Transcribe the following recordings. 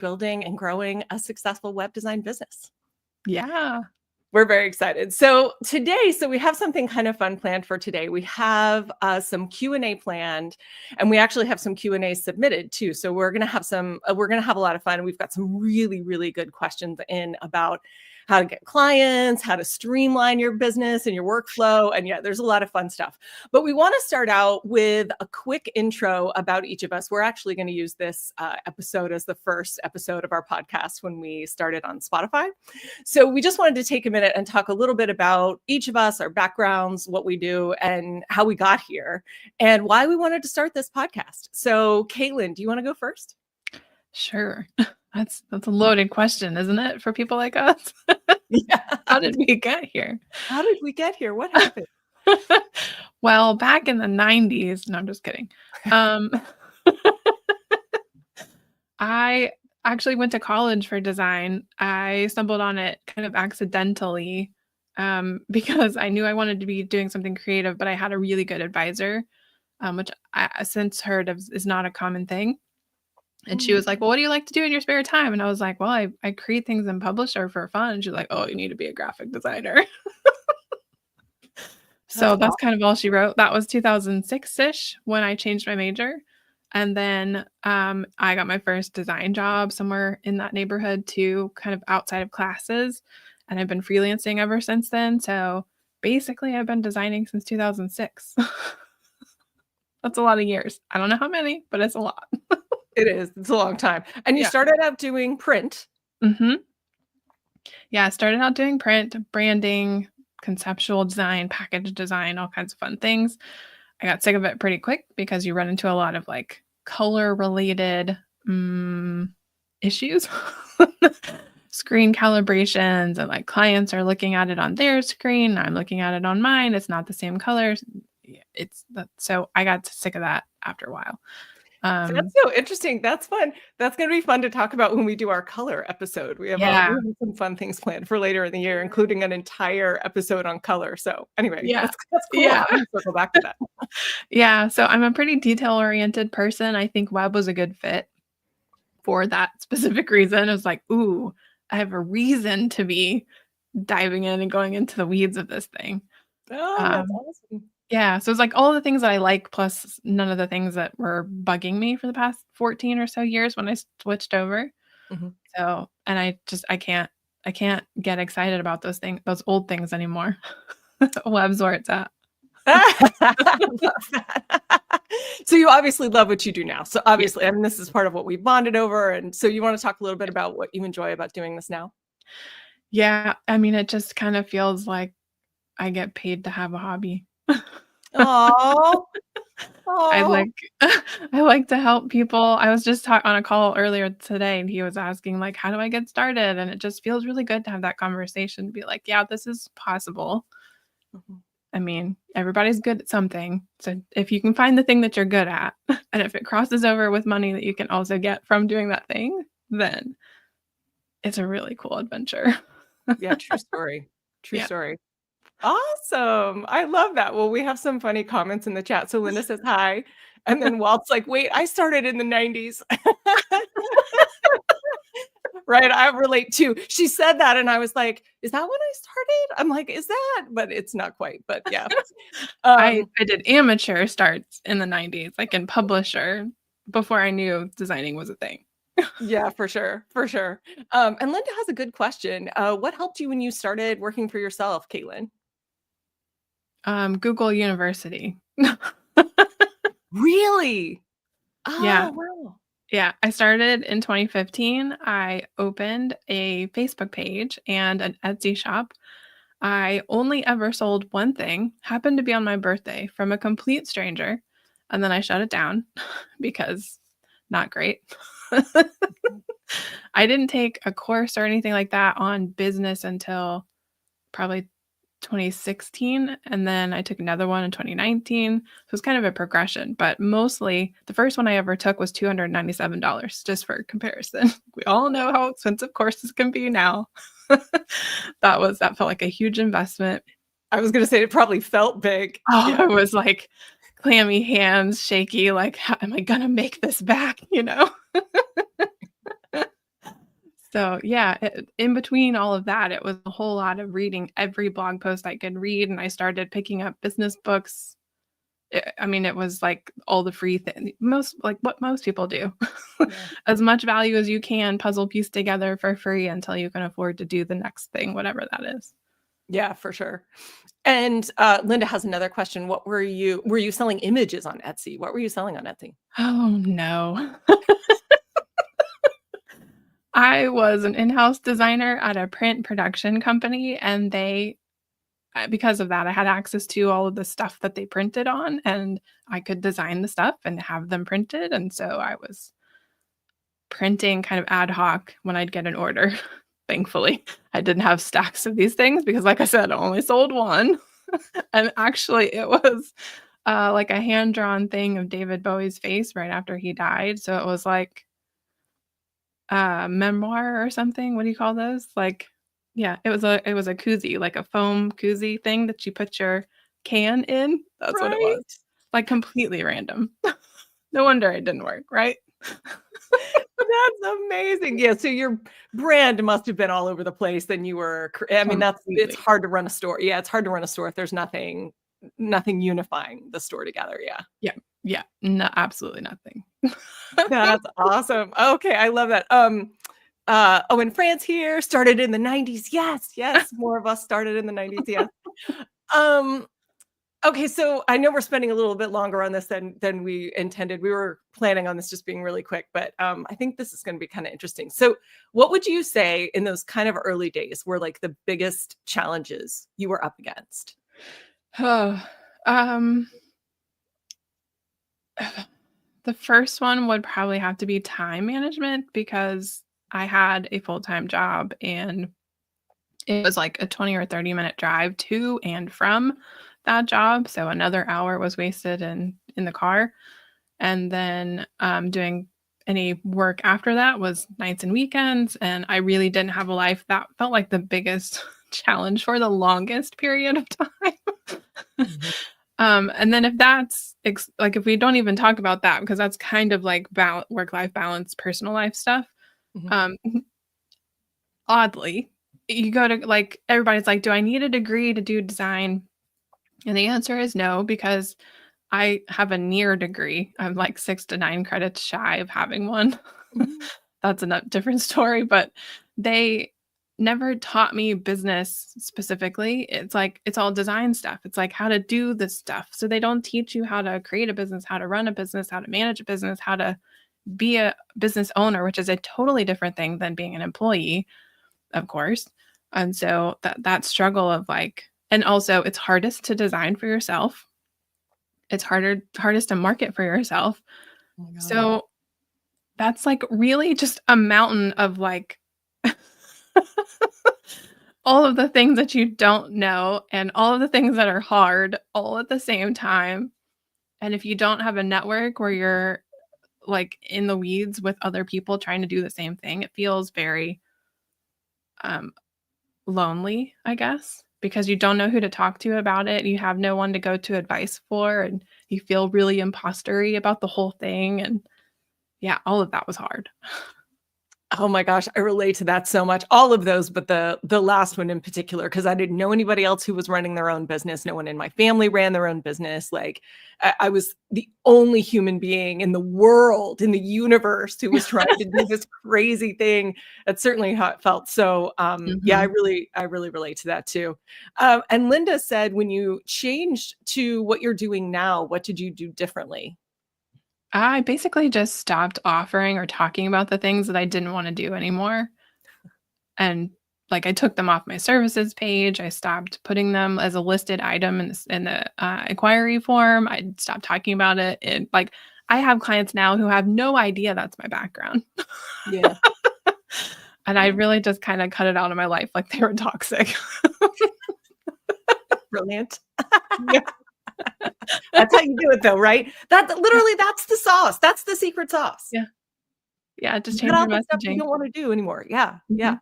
building and growing a successful web design business. Yeah. We're very excited. So today, we have something kind of fun planned for today. We have some Q&A planned, and we actually have some Q&A submitted too. So we're going to have a lot of fun. We've got some really, really good questions in about how to get clients, how to streamline your business and your workflow. And yeah, there's a lot of fun stuff. But we want to start out with a quick intro about each of us. We're actually going to use this episode as the first episode of our podcast when we started on Spotify. So we just wanted to take a minute and talk a little bit about each of us, our backgrounds, what we do, and how we got here, and why we wanted to start this podcast. So Katelyn, do you want to go first? Sure. That's a loaded question, isn't it, for people like us? Yeah. How did we get here? How did we get here? What happened? Well, back in the 90s, no, I'm just kidding. I actually went to college for design. I stumbled on it kind of accidentally because I knew I wanted to be doing something creative, but I had a really good advisor, which I since heard of is not a common thing. And she was like, well, what do you like to do in your spare time? And I was like, well, I create things in Publisher for fun. And she's like, oh, you need to be a graphic designer. So that's kind of all she wrote. That was 2006-ish when I changed my major. And then I got my first design job somewhere in that neighborhood too, kind of outside of classes. And I've been freelancing ever since then. So basically I've been designing since 2006. That's a lot of years. I don't know how many, but it's a lot. It is. It's a long time. And you started out doing print. Mm-hmm. Yeah, I started out doing print, branding, conceptual design, package design, all kinds of fun things. I got sick of it pretty quick because you run into a lot of like color related issues, screen calibrations, and like clients are looking at it on their screen. I'm looking at it on mine. It's not the same colors. So I got sick of that after a while. That's so interesting. That's fun. That's going to be fun to talk about when we do our color episode. We have some fun things planned for later in the year, including an entire episode on color. So anyway, that's cool. Yeah. I'm going to circle back to that. Yeah. So I'm a pretty detail-oriented person. I think web was a good fit for that specific reason. It was like, ooh, I have a reason to be diving in and going into the weeds of this thing. Oh, that's awesome. Yeah. So it's like all the things that I like, plus none of the things that were bugging me for the past 14 or so years when I switched over. Mm-hmm. So, and I can't get excited about those old things anymore. Web's where it's at. So you obviously love what you do now. So obviously, I mean, this is part of what we bonded over. And so you want to talk a little bit about what you enjoy about doing this now? Yeah. I mean, it just kind of feels like I get paid to have a hobby. Oh, I like to help people. I was just on a call earlier today, and he was asking like, how do I get started? And it just feels really good to have that conversation, to be like, yeah, this is possible. Mm-hmm. I mean, everybody's good at something. So if you can find the thing that you're good at, and if it crosses over with money that you can also get from doing that thing, then it's a really cool adventure. Yeah, true story. True story. Awesome. I love that. Well, we have some funny comments in the chat. So Linda says hi. And then Walt's like, wait, I started in the 90s. Right. I relate too. She said that. And I was like, is that when I started? I'm like, is that? But it's not quite. But yeah. I did amateur starts in the 90s, like in Publisher, before I knew designing was a thing. Yeah, for sure. For sure. And Linda has a good question. What helped you when you started working for yourself, Katelyn? Google University. Really? Oh, yeah. Wow. Yeah. I started in 2015. I opened a Facebook page and an Etsy shop. I only ever sold one thing, happened to be on my birthday, from a complete stranger. And then I shut it down because not great. I didn't take a course or anything like that on business until probably 2016, and then I took another one in 2019. So it was kind of a progression, but mostly the first one I ever took was $297, just for comparison. We all know how expensive courses can be now. That felt like a huge investment. I was going to say it probably felt big. Oh, yeah. It was like clammy hands, shaky, like, how am I going to make this back, So yeah, in between all of that, it was a whole lot of reading every blog post I could read, and I started picking up business books. I mean, it was like all the free thing, most like what most people do. Yeah. As much value as you can, puzzle piece together for free until you can afford to do the next thing, whatever that is. Yeah, for sure. And Linda has another question. What were you selling images on Etsy? What were you selling on Etsy? Oh no. I was an in-house designer at a print production company, and because of that, I had access to all of the stuff that they printed on, and I could design the stuff and have them printed, and so I was printing kind of ad hoc when I'd get an order. Thankfully, I didn't have stacks of these things because, like I said, I only sold one. And actually, it was, like a hand-drawn thing of David Bowie's face right after he died, so it was like memoir or something. What do you call those? Like, yeah, it was a koozie, like a foam koozie thing that you put your can in. That's what it Right. was. Like, completely random. No wonder it didn't work, right? That's amazing. Yeah, so your brand must have been all over the place. Then you were, I mean, it's Completely. hard to run a store. Yeah, it's hard to run a store if there's nothing unifying the store together. Yeah. Yeah, yeah. No, absolutely nothing. That's awesome. Okay, I love that. Oh, in France here, started in the 90s. Yes, yes, more of us started in the 90s. Yeah. Um, okay, so I know we're spending a little bit longer on this than we intended. We were planning on this just being really quick, but I think this is going to be kind of interesting. So, what would you say in those kind of early days were like the biggest challenges you were up against? Oh, um, the first one would probably have to be time management because I had a full-time job, and it was like a 20 or 30-minute drive to and from that job, so another hour was wasted in the car, and then, doing any work after that was nights and weekends, and I really didn't have a life. That felt like the biggest challenge for the longest period of time. Mhm. And then if that's like, if we don't even talk about that because that's kind of like work-life balance, personal life stuff, Mhm. um, oddly, you go to like everybody's like, "Do I need a degree to do design?" And the answer is no, because I have a near degree. I'm like 6 to 9 credits shy of having one. Mhm. That's a different story, but they never taught me business specifically. It's like it's all design stuff. It's like how to do this stuff. So they don't teach you how to create a business, how to run a business, how to manage a business, how to be a business owner, which is a totally different thing than being an employee, of course. And so that struggle of like, and also it's hardest to design for yourself. It's hardest to market for yourself. Oh my God. So that's like really just a mountain of like all of the things that you don't know and all of the things that are hard all at the same time. And if you don't have a network where you're like in the weeds with other people trying to do the same thing, it feels very um lonely, I guess, because you don't know who to talk to about it. You have no one to go to advice for, and you feel really impostery about the whole thing. And yeah, all of that was hard. Oh my gosh, I relate to that so much. All of those, but the last one in particular, because I didn't know anybody else who was running their own business. No one in my family ran their own business. Like I was the only human being in the world, in the universe, who was trying to do this crazy thing. That's certainly how it felt. So yeah, Mhm. I really relate to that too. And Linda said, when you changed to what you're doing now, what did you do differently? I basically just stopped offering or talking about the things that I didn't wanna do anymore, and, like, I took them off my services page, I stopped putting them as a listed item in the inquiry form, I stopped talking about it, and, like, I have clients now who have no idea that's my background, Yeah. and I really just kinda cut it out of my life like they were toxic. Brilliant. Yeah. That's how you do it though, right? Yeah, Literally, that's the sauce. That's the secret sauce. yeah, yeah, just Cut change your out the stuff you messaging. don't wanna do anymore. Yeah, yeah.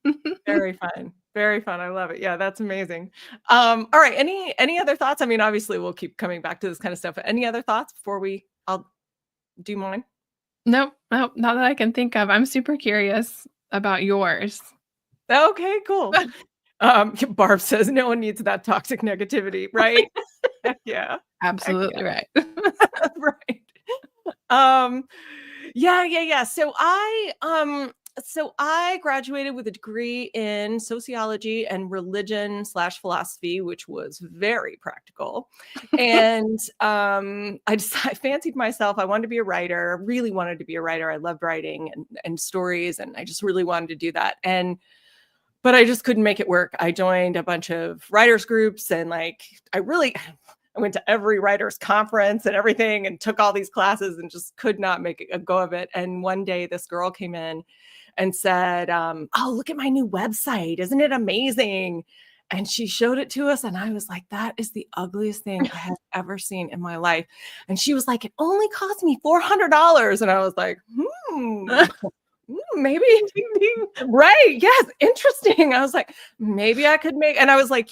Mhm. Very fun. Very fun. I love it. Yeah, that's amazing. All right. Any other thoughts? I mean, obviously we'll keep coming back to this kind of stuff, but any other thoughts before I'll do mine? Nope, nope, not that I can think of. I'm super curious about yours. Okay, cool. Barb says no one needs that toxic negativity, right? Heck yeah. Heck Absolutely yeah. right. Right. Um, yeah. So I graduated with a degree in sociology and religion/philosophy, which was very practical. And I fancied myself. I wanted to be a writer, really wanted to be a writer. I loved writing and stories, and I just really wanted to do that. But I just couldn't make it work. I joined a bunch of writers groups and I went to every writers conference and everything and took all these classes and just could not make a go of it. And one day this girl came in and said, "Oh, look at my new website. Isn't it amazing?" And she showed it to us. And I was like, that is the ugliest thing I have ever seen in my life. And she was like, it only cost me $400. And I was like, maybe right. Yes. Interesting. I was like, maybe I could make, and I was like,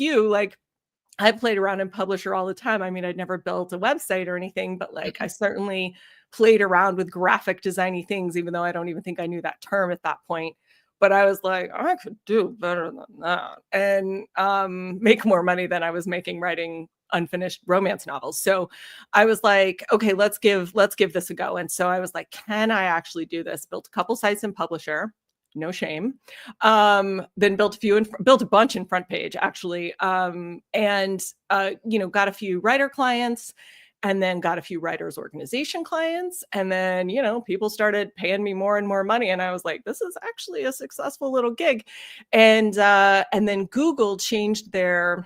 I played around in Publisher all the time. I mean, I'd never built a website or anything, but like I certainly played around with graphic designy things, even though I don't even think I knew that term at that point. But I was like, I could do better than that and make more money than I was making writing unfinished romance novels. So I was like, okay, let's give this a go. And so I was like, can I actually do this? Built a couple sites in Publisher, no shame. Then built a bunch in Front Page actually. And got a few writer clients and then got a few writers organization clients. And then, people started paying me more and more money. And I was like, this is actually a successful little gig. And then Google changed their,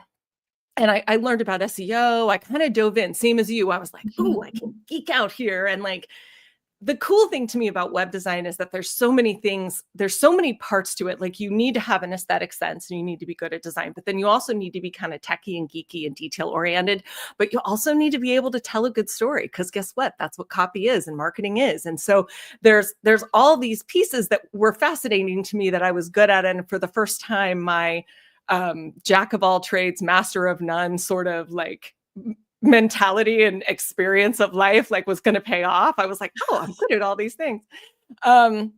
and I learned about SEO. I kind of dove in, same as you. I was like, ooh, I can geek out here. And like, the cool thing to me about web design is that there's so many things, there's so many parts to it. Like you need to have an aesthetic sense and you need to be good at design, but then you also need to be kind of techy and geeky and detail oriented, but you also need to be able to tell a good story because guess what? That's what copy is and marketing is. And so there's all these pieces that were fascinating to me that I was good at. And for the first time, my jack of all trades, master of none sort of like mentality and experience of life like was going to pay off. I was like, oh, I'm good at all these things. And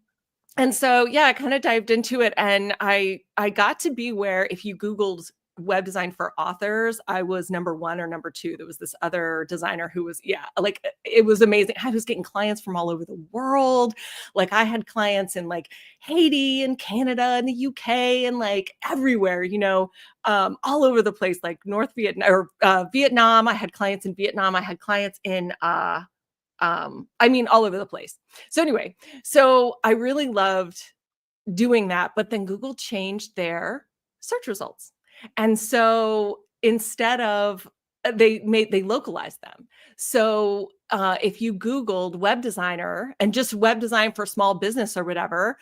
so, yeah, I kind of dived into it and I got to be where if you Googled web design for authors, I was number 1 or number 2. There was this other designer who was, like it was amazing. I was getting clients from all over the world. Like I had clients in like Haiti and Canada and the UK and like everywhere, all over the place, like North Vietnam or Vietnam. I had clients in Vietnam. I had clients in all over the place. So anyway, so I really loved doing that, but then Google changed their search results. And so instead of they localized them. So if you Googled web designer and just web design for small business or whatever,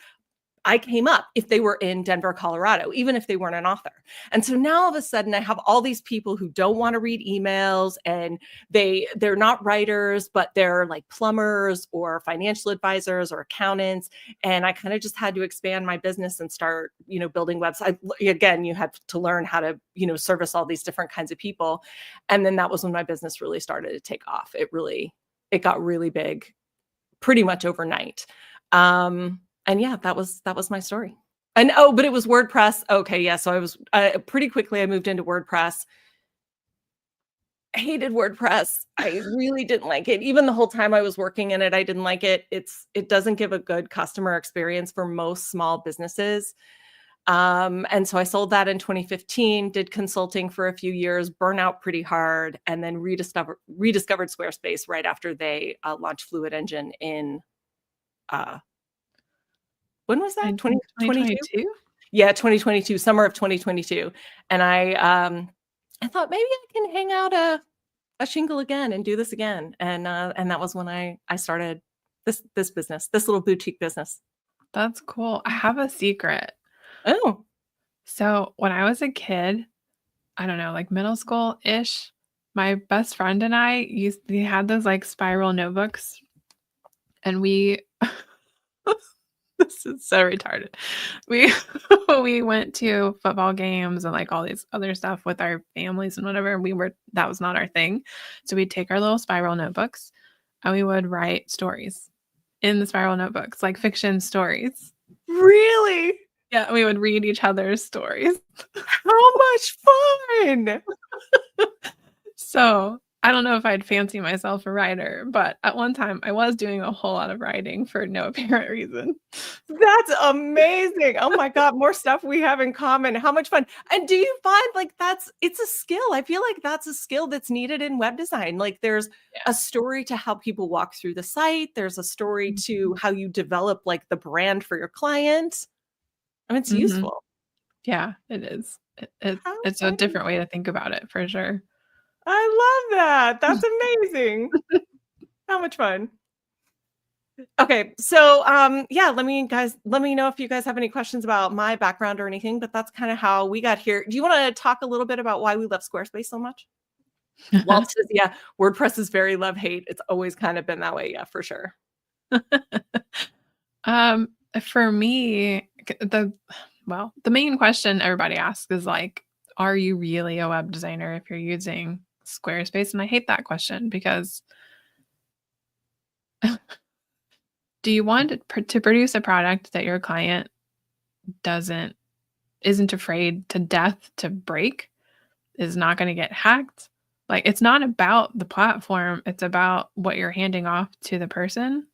I came up if they were in Denver, Colorado, even if they weren't an author. And so now all of a sudden I have all these people who don't want to read emails and they're not writers, but they're like plumbers or financial advisors or accountants. And I kind of just had to expand my business and start, building websites. Again, you had to learn how to, service all these different kinds of people. And then that was when my business really started to take off. It got really big pretty much overnight. And yeah, that was my story. And but it was WordPress. Okay, yeah. So I was pretty quickly I moved into WordPress. I hated WordPress. I really didn't like it. Even the whole time I was working in it, I didn't like it. It doesn't give a good customer experience for most small businesses. And so I sold that in 2015, did consulting for a few years, burnt out pretty hard, and then rediscovered Squarespace right after they launched Fluid Engine in when was that? 2022? 2022? Yeah, 2022, summer of 2022. And I thought maybe I can hang out a shingle again and do this again. And that was when I started this business, this little boutique business. That's cool. I have a secret. Oh. So when I was a kid, I don't know, like middle school-ish, my best friend and I we had those like spiral notebooks and we this is so retarded. We we went to football games and like all these other stuff with our families and whatever. And that was not our thing. So we'd take our little spiral notebooks and we would write stories. in the spiral notebooks, like fiction stories. Really? Yeah, we would read each other's stories. How much fun! So, I don't know if I'd fancy myself a writer, but at one time I was doing a whole lot of writing for no apparent reason. That's amazing. Oh my god, more stuff we have in common. How much fun. And do you find like it's a skill? I feel like that's a skill that's needed in web design. Like there's Yeah. a story to how people walk through the site. There's a story to how you develop like the brand for your client. I mean, it's Mhm. useful. Yeah, it is. How It's a funny. different way to think about it for sure. I love that. That's amazing. How much fun. Okay, so yeah, let me know if you guys have any questions about my background or anything, but that's kind of how we got here. Do you want to talk a little bit about why we love Squarespace so much? Walt says, yeah, WordPress is very love hate. It's always kind of been that way, yeah, for sure. Um, for me, the main question everybody asks is like, are you really a web designer if you're using Squarespace? And I hate that question because do you want to produce a product that your client doesn't isn't afraid to death to break, is not going to get hacked? Like it's not about the platform, it's about what you're handing off to the person.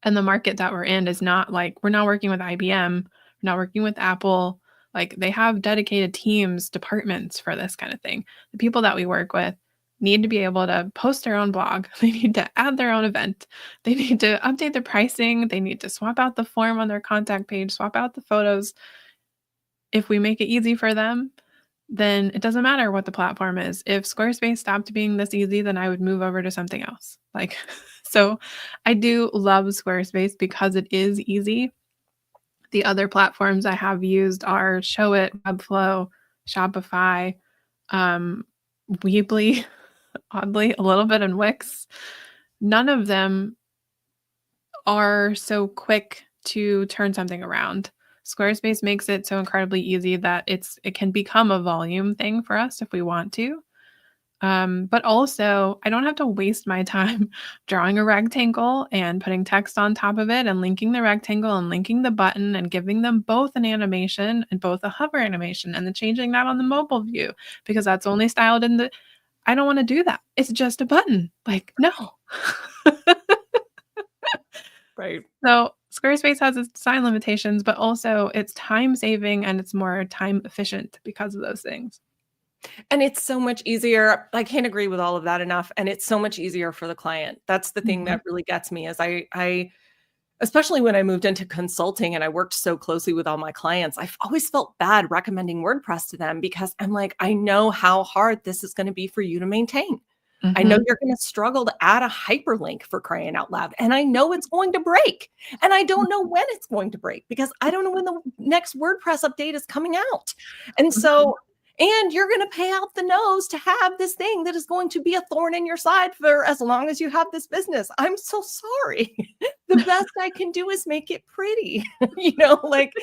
And the market that we're in is not like we're not working with IBM, we're not working with Apple. Like they have dedicated teams, departments for this kind of thing. The people that we work with need to be able to post their own blog. They need to add their own event. They need to update the pricing. They need to swap out the form on their contact page, swap out the photos. If we make it easy for them, then it doesn't matter what the platform is. If Squarespace stopped being this easy, then I would move over to something else. Like, so I do love Squarespace because it is easy. The other platforms I have used are Showit, Webflow, Shopify, um, Weebly, oddly, a little bit in Wix. None of them are so quick to turn something around. Squarespace makes it so incredibly easy that it can become a volume thing for us if we want to. But also, I don't have to waste my time drawing a rectangle and putting text on top of it and linking the rectangle and linking the button and giving them both an animation and both a hover animation and then changing that on the mobile view because that's only styled in the. I don't want to do that. It's just a button. Like, no. Right. So Squarespace has its design limitations, but also it's time saving and it's more time efficient because of those things. And it's so much easier. I can't agree with all of that enough. And it's so much easier for the client. That's the thing Mhm. that really gets me is I especially when I moved into consulting and I worked so closely with all my clients, I've always felt bad recommending WordPress to them because I'm like, I know how hard this is going to be for you to maintain. I know Mhm. you're going to struggle to add a hyperlink for crying out loud. And I know it's going to break. And I don't know when it's going to break because I don't know when the next WordPress update is coming out. And Mhm. so, and you're going to pay out the nose to have this thing that is going to be a thorn in your side for as long as you have this business. I'm so sorry. The best I can do is make it pretty. Like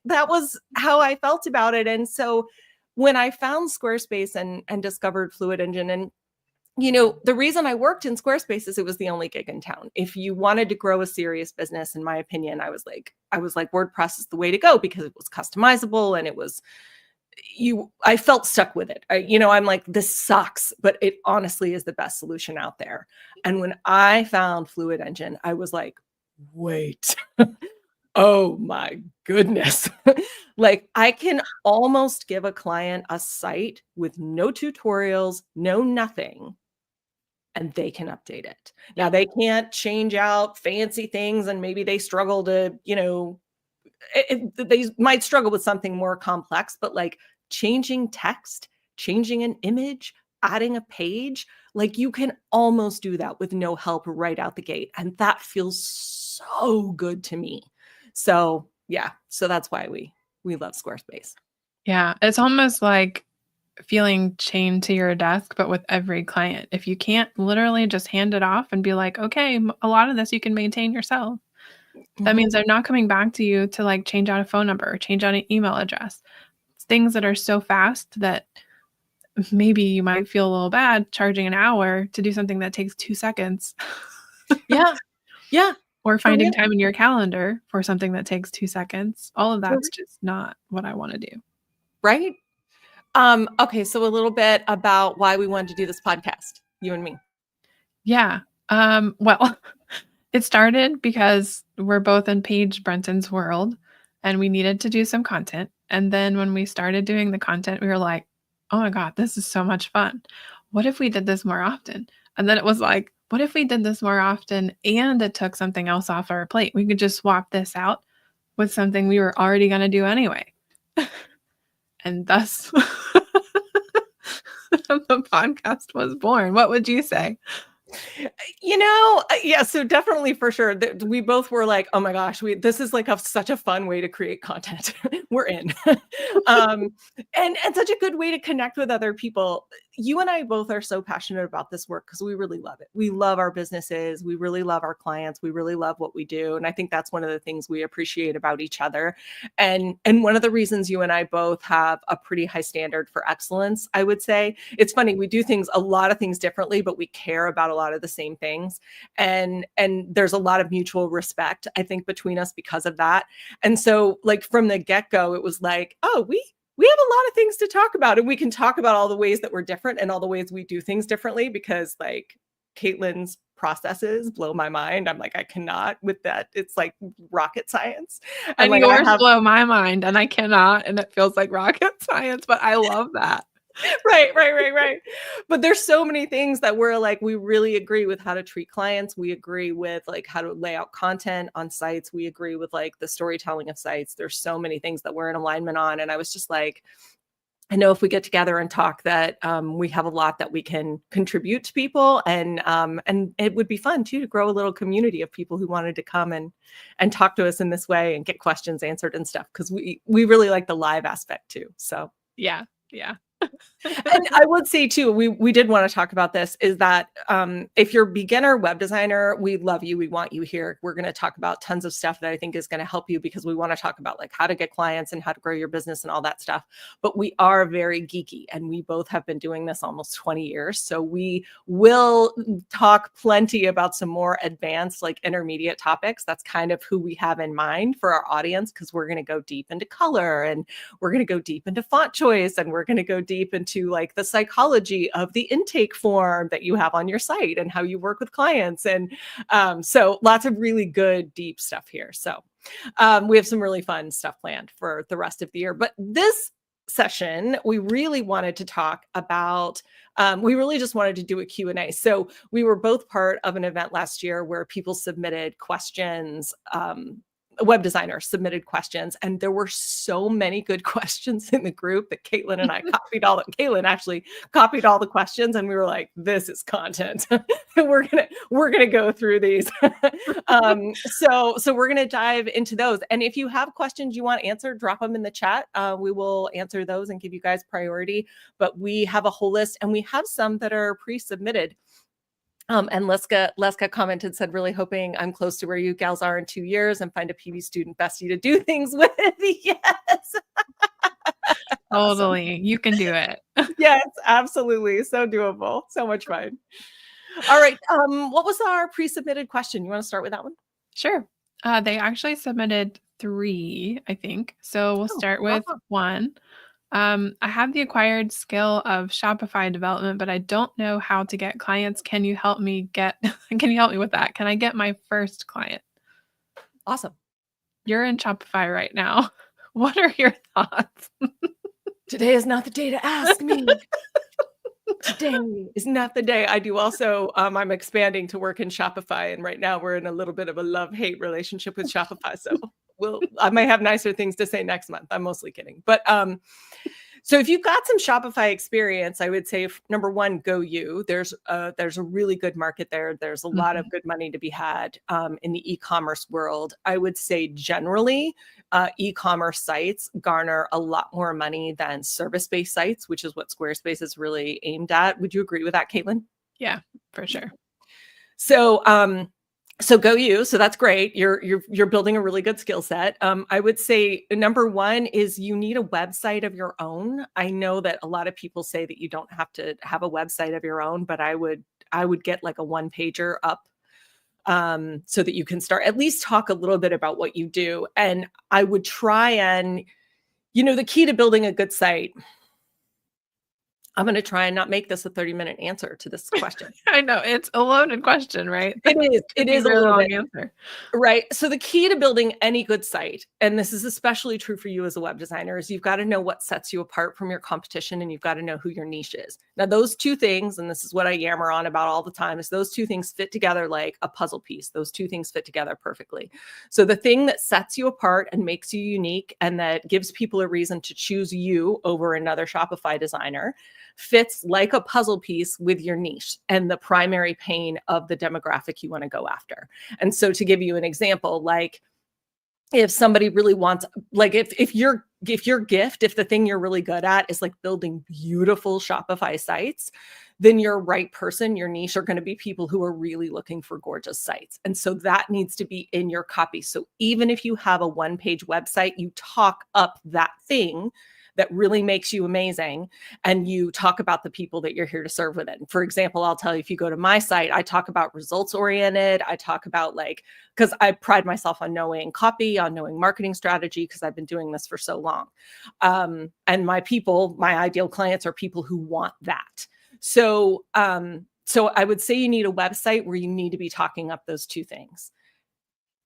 that was how I felt about it. And so when I found Squarespace and discovered Fluid Engine, and the reason I worked in Squarespace is it was the only gig in town. If you wanted to grow a serious business, in my opinion, I was like WordPress is the way to go because it was customizable and I felt stuck with it. I'm like, this sucks, but it honestly is the best solution out there. And when I found Fluid Engine, I was like, wait, oh my goodness. Like I can almost give a client a site with no tutorials, no nothing, and they can update it. Now they can't change out fancy things and maybe they struggle to, they might struggle with something more complex, but like changing text, changing an image, adding a page, like you can almost do that with no help right out the gate. And that feels so good to me. So yeah, so that's why we love Squarespace. Yeah, it's almost like feeling chained to your desk, but with every client. If you can't literally just hand it off and be like, okay, a lot of this you can maintain yourself. That Mhm. means they're not coming back to you to like change out a phone number or change out an email address. It's things that are so fast that maybe you might feel a little bad charging an hour to do something that takes 2 seconds. Yeah. Yeah. Or finding Correct. time in your calendar for something that takes 2 seconds. All of that's just not what I wanna do. Right? Okay, so a little bit about why we wanted to do this podcast, you and me. Yeah. Well, it started because we're both in Paige Brenton's world, and we needed to do some content, and then when we started doing the content, we were like, "Oh my god, this is so much fun. What if we did this more often?" And then it was like, "What if we did this more often and it took something else off our plate? We could just swap this out with something we were already gonna do anyway." And thus the podcast was born. What would you say? Yeah, so definitely for sure that we both were like, "Oh my gosh, this is like such a fun way to create content." We're in. um, and such a good way to connect with other people. You and I both are so passionate about this work because we really love it. We love our businesses. We really love our clients. We really love what we do, and I think that's one of the things we appreciate about each other. And one of the reasons you and I both have a pretty high standard for excellence, I would say. It's funny, we do a lot of things differently, but we care about a lot of the same things. And there's a lot of mutual respect, I think, between us because of that. And so like from the get-go, it was like, oh, we have a lot of things to talk about, and we can talk about all the ways that we're different and all the ways we do things differently because like Katelyn's processes blow my mind. I'm like, I cannot with that. It's like rocket science. And And like, I yours have blow my mind, and I cannot, and it feels like rocket science, but I love that. right. But there's so many things that we're like, we really agree with how to treat clients. We agree with like how to lay out content on sites. We agree with like the storytelling of sites. There's so many things that we're in alignment on. And I was just like, I know if we get together and talk that we have a lot that we can contribute to people, and it would be fun too to grow a little community of people who wanted to come and talk to us in this way and get questions answered and stuff because we really like the live aspect too. So Yeah, yeah. and I would say too, we did want to talk about this, is that if you're a beginner web designer, we love you. We want you here. We're going to talk about tons of stuff that I think is going to help you because we want to talk about like how to get clients and how to grow your business and all that stuff. But we are very geeky and we both have been doing this almost 20 years. So we will talk plenty about some more advanced, like intermediate topics. That's kind of who we have in mind for our audience because we're going to go deep into color and we're going to go deep into font choice and we're going to go deep into like the psychology of the intake form that you have on your site and how you work with clients. And so lots of really good, deep stuff here. So we have some really fun stuff planned for the rest of the year. But this session, we really wanted to talk about, we really just wanted to do a Q&A. So we were both part of an event last year where people submitted questions, web designers submitted questions, and there were so many good questions in the group that Katelyn and I Katelyn actually copied all the questions, and we were like, "This is content. we're gonna go through these." So we're gonna dive into those. And if you have questions you want answered, drop them in the chat. We will answer those and give you guys priority. But we have a whole list, and we have some that are pre-submitted. And Leska commented, said, really hoping I'm close to where you gals are in 2 years and find a PV student bestie to do things with. Yes. Awesome. Totally. You can do it. Yes, absolutely. So doable. So much fun. All right. What was our pre-submitted question? You want to start with that one? Sure. They actually submitted 3, I think. So we'll start with awesome. 1. I have the acquired skill of Shopify development, but I don't know how to get clients. Can you help me with that? Can I get my first client? Awesome. You're in Shopify right now. What are your thoughts? Today is not the day to ask me. Today is not the day. I do also, I'm expanding to work in Shopify. And right now we're in a little bit of a love-hate relationship with Shopify. So I might have nicer things to say next month. I'm mostly kidding. But so if you've got some Shopify experience, I would say number one, go you. There's a really good market there. There's a lot of good money to be had in the e-commerce world. I would say generally, e-commerce sites garner a lot more money than service-based sites, which is what Squarespace is really aimed at. Would you agree with that, Katelyn? Yeah, for sure. So go you. So that's great. You're building a really good skill set. I would say number one is you need a website of your own. I know that a lot of people say that you don't have to have a website of your own, but I would get like a one pager up so that you can start at least talk a little bit about what you do. And I would try and, the key to building a good site, I'm going to try and not make this a 30-minute answer to this question. I know it's a loaded question, right? It is. It is a really little long bit. answer. Right. So the key to building any good site, and this is especially true for you as a web designer, is you've got to know what sets you apart from your competition, and you've got to know who your niche is. Now, those two things, and this is what I yammer on about all the time, is those two things fit together like a puzzle piece. Those two things fit together perfectly. So the thing that sets you apart and makes you unique and that gives people a reason to choose you over another Shopify designer fits like a puzzle piece with your niche and the primary pain of the demographic you want to go after. And so to give you an example, like if somebody really wants, like if your gift, if the thing you're really good at is like building beautiful Shopify sites, then your right person, your niche are going to be people who are really looking for gorgeous sites. And so that needs to be in your copy. So even if you have a one-page website, you talk up that thing that really makes you amazing, and you talk about the people that you're here to serve with it. For example, I'll tell you, if you go to my site, I talk about results oriented. I talk about because I pride myself on knowing copy, on knowing marketing strategy, because I've been doing this for so long. And my ideal clients are people who want that. So I would say you need a website where you need to be talking up those two things.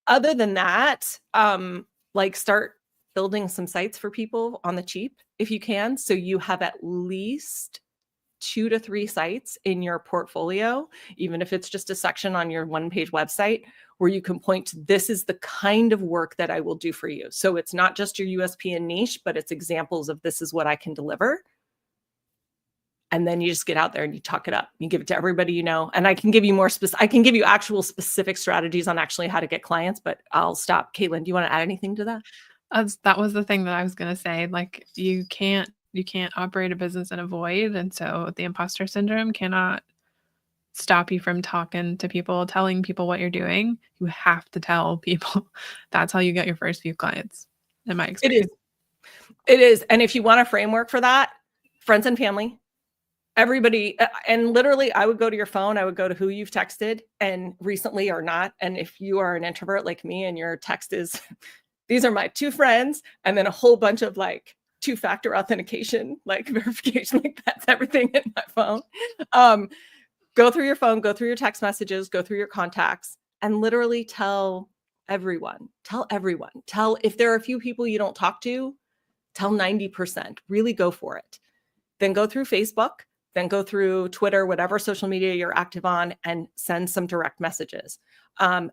Other than that, start building some sites for people on the cheap if you can. So you have at least 2 to 3 sites in your portfolio, even if it's just a section on your one-page website where you can point to, this is the kind of work that I will do for you. So it's not just your USP and niche, but it's examples of this is what I can deliver. And then you just get out there and you talk it up. You give it to everybody you know. And I can give you I can give you actual specific strategies on actually how to get clients, but I'll stop. Katelyn, do you want to add anything to that? That was the thing that I was going to say. Like you can't operate a business in a void. And so the imposter syndrome cannot stop you from talking to people, telling people what you're doing. You have to tell people. That's how you get your first few clients, in my experience. It is. And if you want a framework for that, friends and family, everybody, and literally I would go to your phone, I would go to who you've texted and recently or not. And if you are an introvert like me and your text is, these are my 2 friends, and then a whole bunch of 2-factor authentication, verification, that's everything in my phone. Go through your phone, go through your text messages, go through your contacts, and literally tell everyone. Tell if there are a few people you don't talk to, tell 90%, really go for it. Then go through Facebook, then go through Twitter, whatever social media you're active on, and send some direct messages.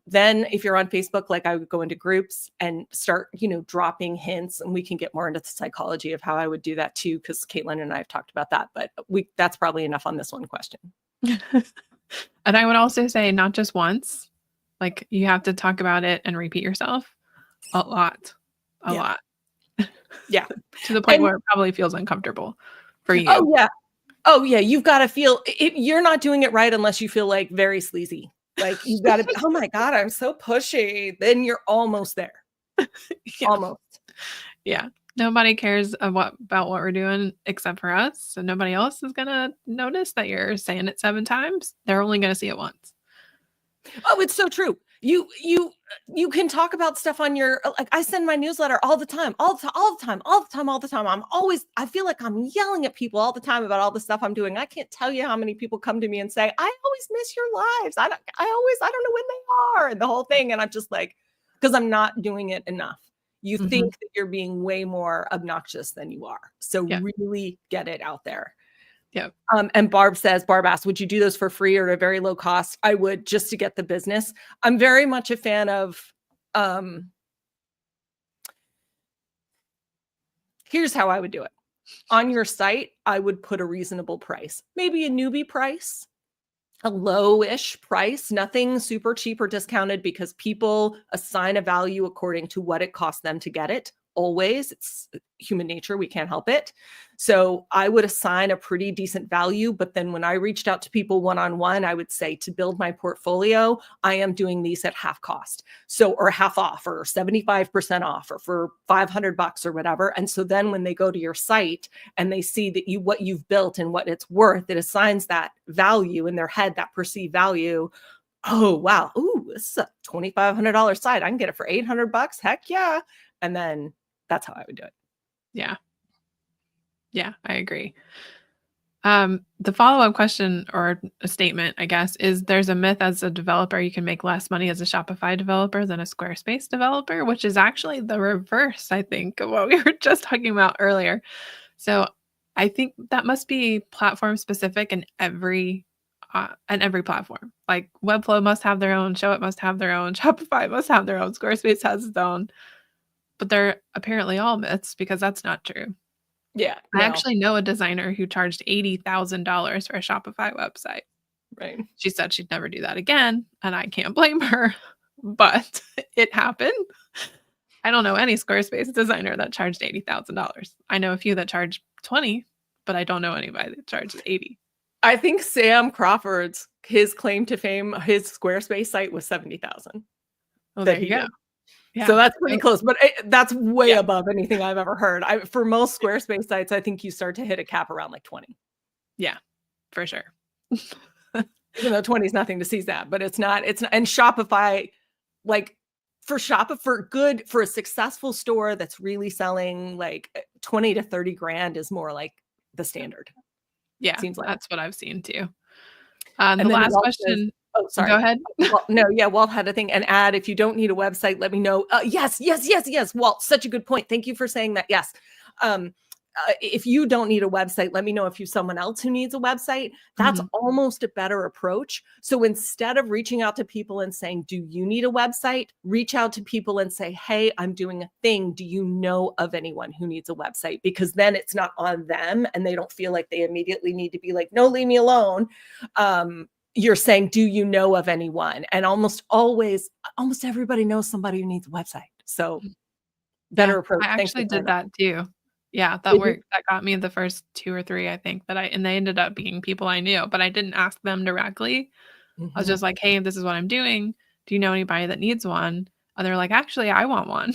Then if you're on Facebook, I would go into groups and start, dropping hints, and we can get more into the psychology of how I would do that too, because Katelyn and I have talked about that, but that's probably enough on this one question. And I would also say not just once, you have to talk about it and repeat yourself a lot. Yeah. To the point where it probably feels uncomfortable for you. Oh yeah. You've got to feel you're not doing it right unless you feel very sleazy. You've got to be, oh my God, I'm so pushy. Then you're almost there. Yeah. Almost. Yeah. Nobody cares about what we're doing except for us. So nobody else is going to notice that you're saying it 7 times. They're only going to see it once. Oh, it's so true. You can talk about stuff on your, I send my newsletter all the time. I feel like I'm yelling at people all the time about all the stuff I'm doing. I can't tell you how many people come to me and say, I always miss your lives. I don't know when they are, and the whole thing. And I'm just because I'm not doing it enough. You think that you're being way more obnoxious than you are. So really get it out there. Yeah. And Barb asks, would you do those for free or at a very low cost? I would, just to get the business. I'm very much a fan of, here's how I would do it. On your site, I would put a reasonable price, maybe a newbie price, a low-ish price, nothing super cheap or discounted, because people assign a value according to what it costs them to get it. Always, it's human nature. We can't help it. So I would assign a pretty decent value. But then when I reached out to people one-on-one, I would say, to build my portfolio, I am doing these at half cost. So, or half off, or 75% off, or for $500 or whatever. And so then when they go to your site and they see that what you've built and what it's worth, it assigns that value in their head, that perceived value. Oh, wow. Ooh, this is a $2,500 site. I can get it for $800. Heck yeah. And then that's how I would do it. Yeah. Yeah, I agree. The follow-up question or a statement, I guess, is there's a myth as a developer, you can make less money as a Shopify developer than a Squarespace developer, which is actually the reverse, I think, of what we were just talking about earlier. So I think that must be platform specific in every platform. Like Webflow must have their own, Showit must have their own, Shopify must have their own, Squarespace has its own, but they're apparently all myths because that's not true. Yeah. I No. actually know a designer who charged $80,000 for a Shopify website. Right. She said she'd never do that again, and I can't blame her, but it happened. I don't know any Squarespace designer that charged $80,000. I know a few that charge 20, but I don't know anybody that charges 80. I think Sam Crawford's, his claim to fame, his Squarespace site was 70,000. Well, there you go. Yeah. So that's pretty close, but that's way Yeah. above anything I've ever heard. For most Squarespace sites, I think you start to hit a cap around like 20. Yeah, for sure. Even though 20 is nothing to seize that, but it's not, and Shopify, like for a successful store that's really selling like 20 to 30 grand is more like the standard. Yeah, seems like that's what I've seen too. And the then last Walt question. says, oh, sorry. Go ahead. Well, no, yeah, Walt had a thing. And add, if you don't need a website, let me know. Yes. Walt, such a good point. Thank you for saying that. Yes. If you don't need a website, let me know if you someone else who needs a website. That's almost a better approach. So instead of reaching out to people and saying, do you need a website? Reach out to people and say, hey, I'm doing a thing. Do you know of anyone who needs a website? Because then it's not on them and they don't feel like they immediately need to be like, no, leave me alone. You're saying, do you know of anyone? And almost everybody knows somebody who needs a website. So better approach. I actually did that too. Yeah, that worked. That got me the first 2 or 3, I think, and they ended up being people I knew, but I didn't ask them directly. I was just like, hey, this is what I'm doing. Do you know anybody that needs one? And they're like, actually, I want one.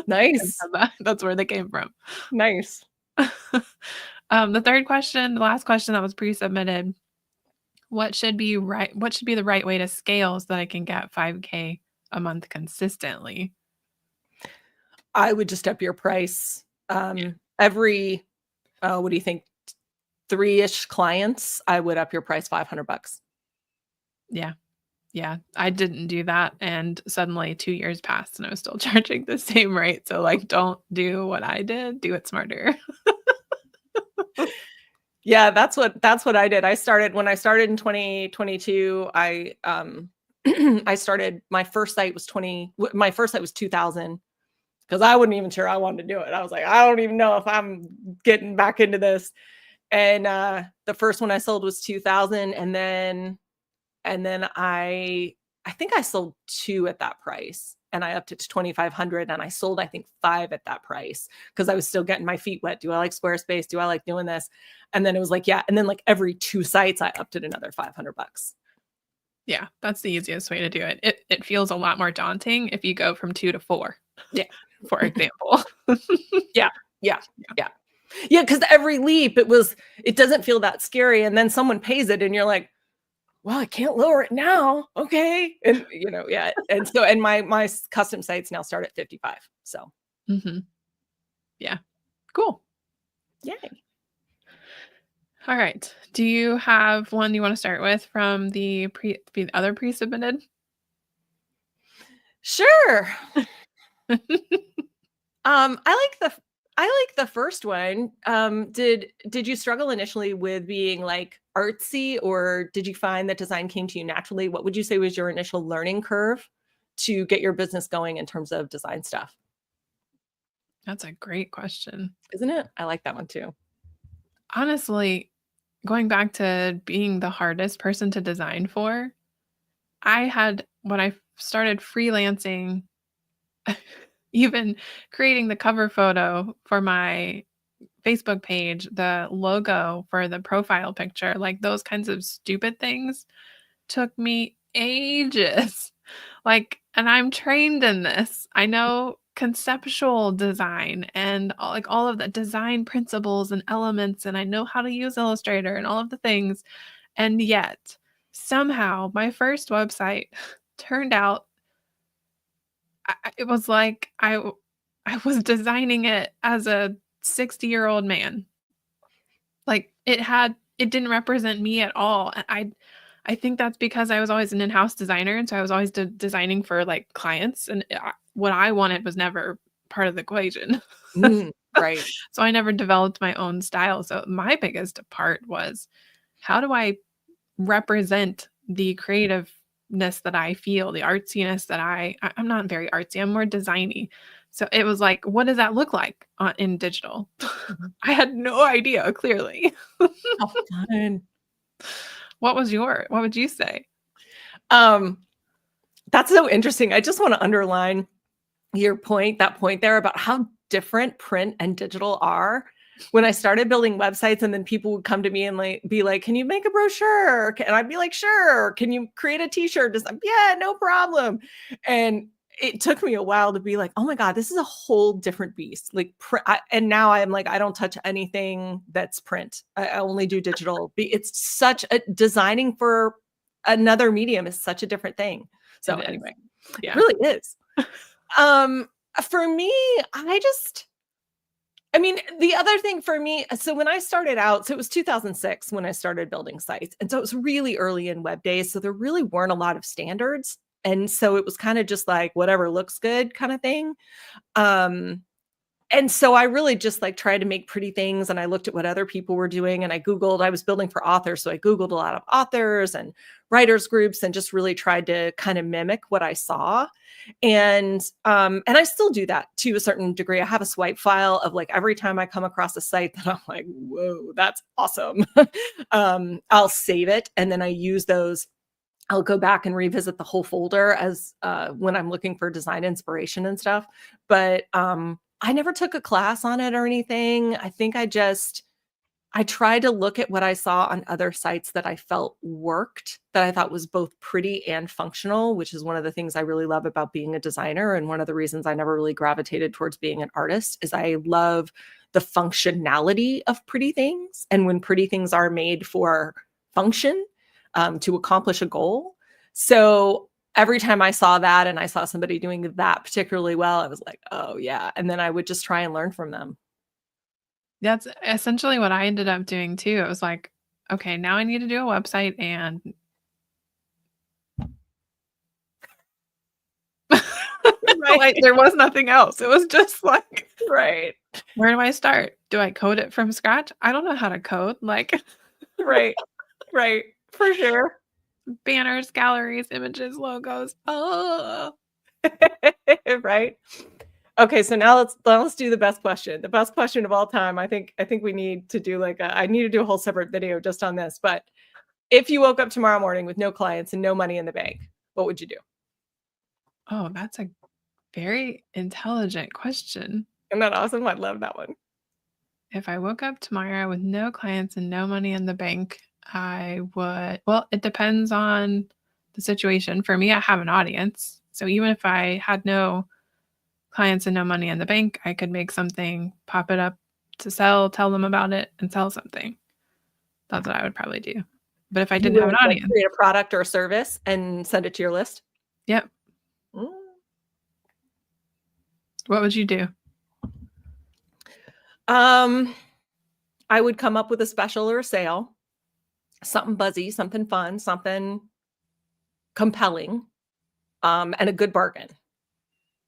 Nice. That's where they came from. Nice. The last question that was pre-submitted. What should be the right way to scale so that I can get 5K a month consistently? I would just up your price. Every, what do you think? 3-ish clients, I would up your price $500. Yeah. Yeah. I didn't do that. And suddenly 2 years passed and I was still charging the same rate. So like, don't do what I did, do it smarter. Yeah, that's what I did. When I started in 2022, I started, my first site was 2,000 because I wasn't even sure I wanted to do it. I was like, I don't even know if I'm getting back into this. And the first one I sold was 2,000, and then I think I sold 2 at that price, and I upped it to 2,500, and I sold I think 5 at that price because I was still getting my feet wet. Do I like Squarespace? Do I like doing this? And then it was like, yeah. And then like every 2 sites, I upped it another $500. Yeah, that's the easiest way to do it. It feels a lot more daunting if you go from 2 to 4. Yeah. For example. Yeah. Because every leap, it doesn't feel that scary. And then someone pays it and you're like, well, I can't lower it now. Okay. And yeah. And my custom sites now start at 55. So yeah. Cool. Yay. All right. Do you have one you want to start with from the other pre-submitted? Sure. I like the first one. Did you struggle initially with being like artsy, or did you find that design came to you naturally? What would you say was your initial learning curve to get your business going in terms of design stuff? That's a great question. Isn't it? I like that one too. Honestly, going back to being the hardest person to design for, when I started freelancing, even creating the cover photo for my Facebook page, the logo for the profile picture, like those kinds of stupid things took me ages. And I'm trained in this. I know conceptual design and all of the design principles and elements, and I know how to use Illustrator and all of the things. And yet, somehow, my first website turned out it was like I was designing it as a 60-year-old man. Like, it didn't represent me at all, and I think that's because I was always an in-house designer, and so I was always designing for, like, clients, and what I wanted was never part of the equation. Right. So I never developed my own style, so my biggest part was, how do I represent the creativeness that I feel, the artsiness that I'm not very artsy, I'm more designy. So it was like, what does that look like in digital? Mhm. I had no idea, clearly. How fun. What would you say? Um, that's so interesting. I just want to underline that point there about how different print and digital are. When I started building websites and then people would come to me and be like, can you make a brochure? And I'd be like, sure. Can you create a t-shirt? Just like, yeah, no problem. And it took me a while to be like, oh my God, this is a whole different beast. Like, and now I'm like, I don't touch anything that's print. I only do digital. It's such a designing for another medium is such a different thing. So It is. anyway, it Yeah. really is. For me, the other thing for me, so when I started out, so it was 2006 when I started building sites. And so it was really early in web days. So there really weren't a lot of standards. And so it was kind of just like whatever looks good kind of thing. And so I really just like tried to make pretty things, and I looked at what other people were doing, and I was building for authors. So I Googled a lot of authors and writers groups and just really tried to kind of mimic what I saw. And I still do that to a certain degree. I have a swipe file of like every time I come across a site that I'm like, whoa, that's awesome. I'll save it, and then I use those. I'll go back and revisit the whole folder as when I'm looking for design inspiration and stuff. But I never took a class on it or anything. I think I tried to look at what I saw on other sites that I felt worked, that I thought was both pretty and functional, which is one of the things I really love about being a designer. And one of the reasons I never really gravitated towards being an artist is I love the functionality of pretty things. And when pretty things are made for function, to accomplish a goal. So every time I saw that and I saw somebody doing that particularly well, I was like, oh yeah. And then I would just try and learn from them. That's essentially what I ended up doing too. It was like, okay, now I need to do a website, and Right. like, there was nothing else. It was just like, Right. where do I start? Do I code it from scratch? I don't know how to code. Like, Right. Right. For sure. banners, galleries, images, logos. Oh, Right. Okay, so now let's do the best question. The best question of all time. I think we need to do I need to do a whole separate video just on this. But if you woke up tomorrow morning with no clients and no money in the bank, what would you do? oh, that's a very intelligent question. Isn't that awesome? I love that one. If I woke up tomorrow with no clients and no money in the bank, well, it depends on the situation. For me, I have an audience. So even if I had no clients and no money in the bank, I could make something, pop it up to sell, tell them about it, and sell something. That's what I would probably do. But if I You didn't have would an audience, create a product or a service and send it to your list. yep. Mm. What would you do? I would come up with a special or a sale, something buzzy, something fun, something compelling, and a good bargain.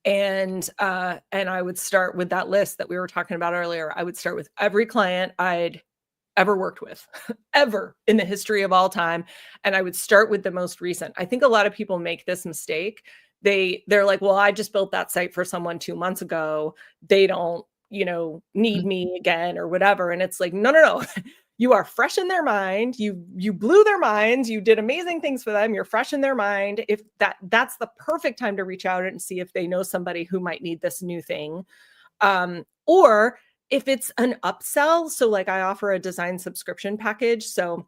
And I would start with that list that we were talking about earlier. I would start with every client I'd ever worked with, ever in the history of all time. And I would start with the most recent. I think a lot of people make this mistake. They're like, well, I just built that site for someone 2 months ago. They don't, need me again or whatever. And it's like, no. You are fresh in their mind. You blew their minds. You did amazing things for them. You're fresh in their mind. If that's the perfect time to reach out and see if they know somebody who might need this new thing. Or if it's an upsell. So like I offer a design subscription package. So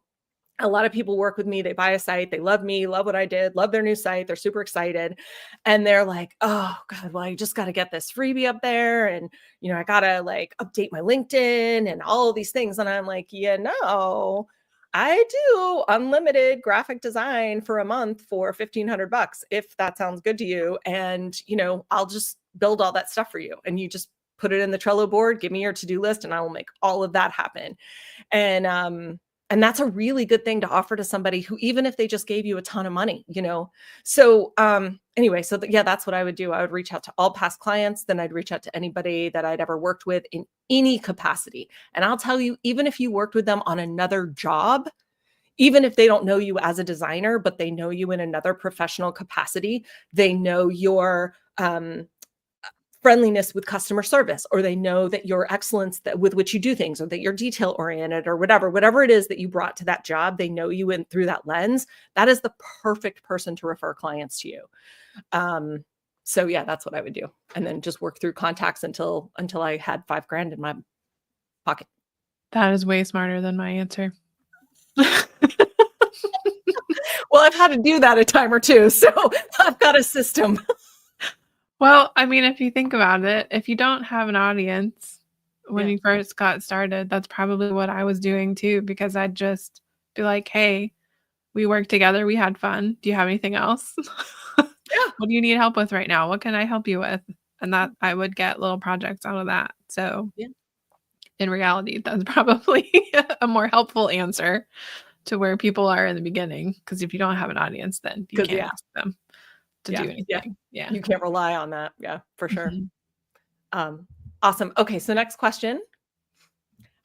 a lot of people work with me. They buy a site. They love me, love what I did, love their new site. They're super excited. And they're like, oh God, well, I just got to get this freebie up there. And, I got to like update my LinkedIn and all of these things. And I'm like, yeah, no, I do unlimited graphic design for a month for $1,500 if that sounds good to you. And, I'll just build all that stuff for you. And you just put it in the Trello board, give me your to-do list, and I will make all of that happen. And that's a really good thing to offer to somebody who, even if they just gave you a ton of money, So anyway, that's what I would do. I would reach out to all past clients. Then I'd reach out to anybody that I'd ever worked with in any capacity. And I'll tell you, even if you worked with them on another job, even if they don't know you as a designer, but they know you in another professional capacity, they know your friendliness with customer service, or they know that your excellence with which you do things, or that you're detail oriented, or whatever it is that you brought to that job, they know you in through that lens. That is the perfect person to refer clients to you. So yeah, that's what I would do. And then just work through contacts until I had $5,000 in my pocket. That is way smarter than my answer. Well, I've had to do that a time or two, so I've got a system. Well, I mean, if you think about it, if you don't have an audience when you first got started, that's probably what I was doing too, because I'd just be like, hey, we worked together. We had fun. Do you have anything else? Yeah. What do you need help with right now? What can I help you with? And that I would get little projects out of that. So in reality, that's probably a more helpful answer to where people are in the beginning. Because if you don't have an audience, then you can't ask them to do anything. Yeah. You can't rely on that. Yeah, for sure. Mm-hmm. Awesome. Okay. So next question.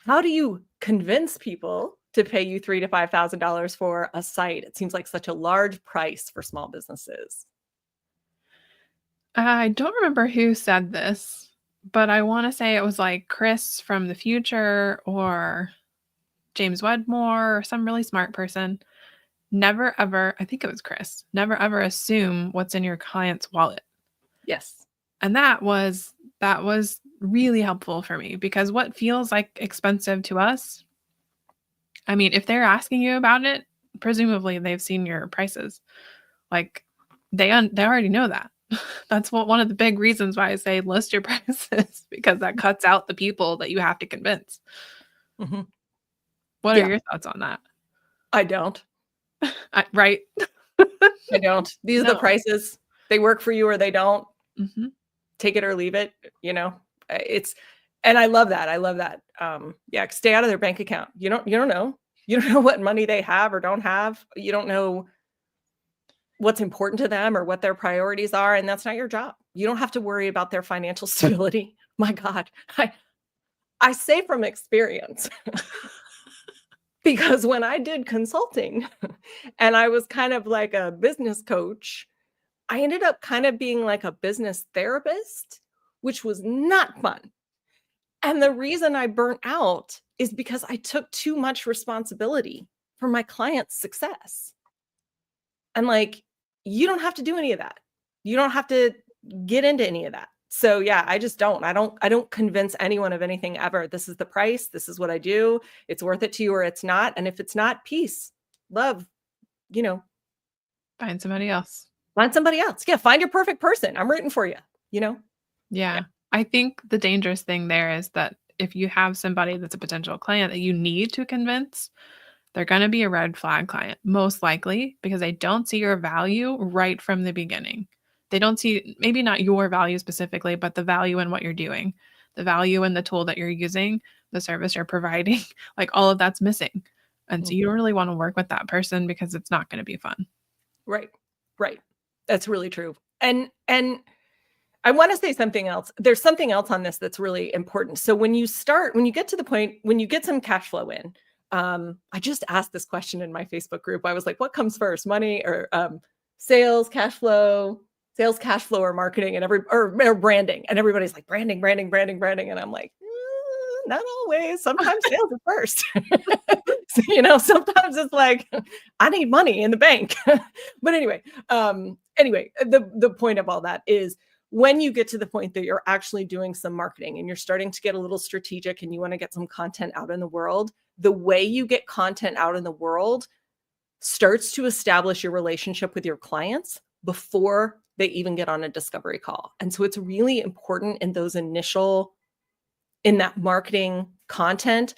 How do you convince people to pay you $3,000 to $5,000 for a site? It seems like such a large price for small businesses. I don't remember who said this, but I want to say it was like Chris from the future or James Wedmore or some really smart person. Never ever, I think it was Chris, never ever assume what's in your client's wallet. Yes. And that was really helpful for me, because what feels like expensive to us, I mean, if they're asking you about it, presumably they've seen your prices. Like they already know that. That's one of the big reasons why I say list your prices, because that cuts out the people that you have to convince. Mm-hmm. What are your thoughts on that? I don't. Right. I don't. These are the prices. They work for you or they don't. Mm-hmm. Take it or leave it. And I love that. Stay out of their bank account. You don't know. You don't know what money they have or don't have. You don't know what's important to them or what their priorities are. And that's not your job. You don't have to worry about their financial stability. My God. I say from experience, because when I did consulting and I was kind of like a business coach, I ended up kind of being like a business therapist, which was not fun. And the reason I burnt out is because I took too much responsibility for my client's success. And like, you don't have to do any of that. You don't have to get into any of that. So yeah, I just don't. I don't convince anyone of anything ever. This is the price. This is what I do. It's worth it to you or it's not. And if it's not, peace, love, find somebody else. Find somebody else. Yeah, find your perfect person. I'm rooting for you, Yeah. I think the dangerous thing there is that if you have somebody that's a potential client that you need to convince, they're going to be a red flag client, most likely, because they don't see your value right from the beginning. They don't see, maybe not your value specifically, but the value in what you're doing, the value in the tool that you're using, the service you're providing, like all of that's missing. And so you don't really want to work with that person because it's not going to be fun. Right. That's really true. And I want to say something else. There's something else on this that's really important. So when you get to the point, when you get some cash flow in, I just asked this question in my Facebook group. I was like, what comes first, money or sales, cash flow, or marketing or branding? And everybody's like branding. And I'm like, not always. Sometimes sales are first. So, sometimes it's like, I need money in the bank. But anyway, the point of all that is when you get to the point that you're actually doing some marketing and you're starting to get a little strategic and you want to get some content out in the world, the way you get content out in the world starts to establish your relationship with your clients before they even get on a discovery call. And so it's really important in that marketing content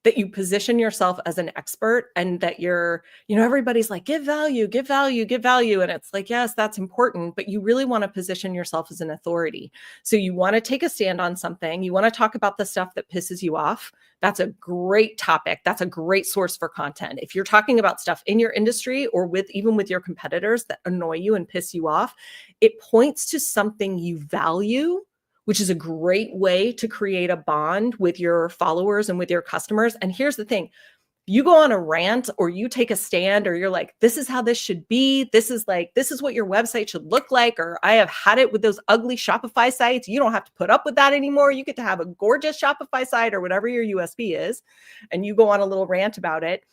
that you position yourself as an expert, and that you're, everybody's like, give value, give value, give value. And it's like, yes, that's important, but you really want to position yourself as an authority. So you want to take a stand on something. You want to talk about the stuff that pisses you off. That's a great topic. That's a great source for content. If you're talking about stuff in your industry or even with your competitors that annoy you and piss you off, it points to something you value, which is a great way to create a bond with your followers and with your customers. And here's the thing. You go on a rant or you take a stand, or you're like, this is how this should be. This is what your website should look like. Or I have had it with those ugly Shopify sites. You don't have to put up with that anymore. You get to have a gorgeous Shopify site or whatever your USP is. And you go on a little rant about it.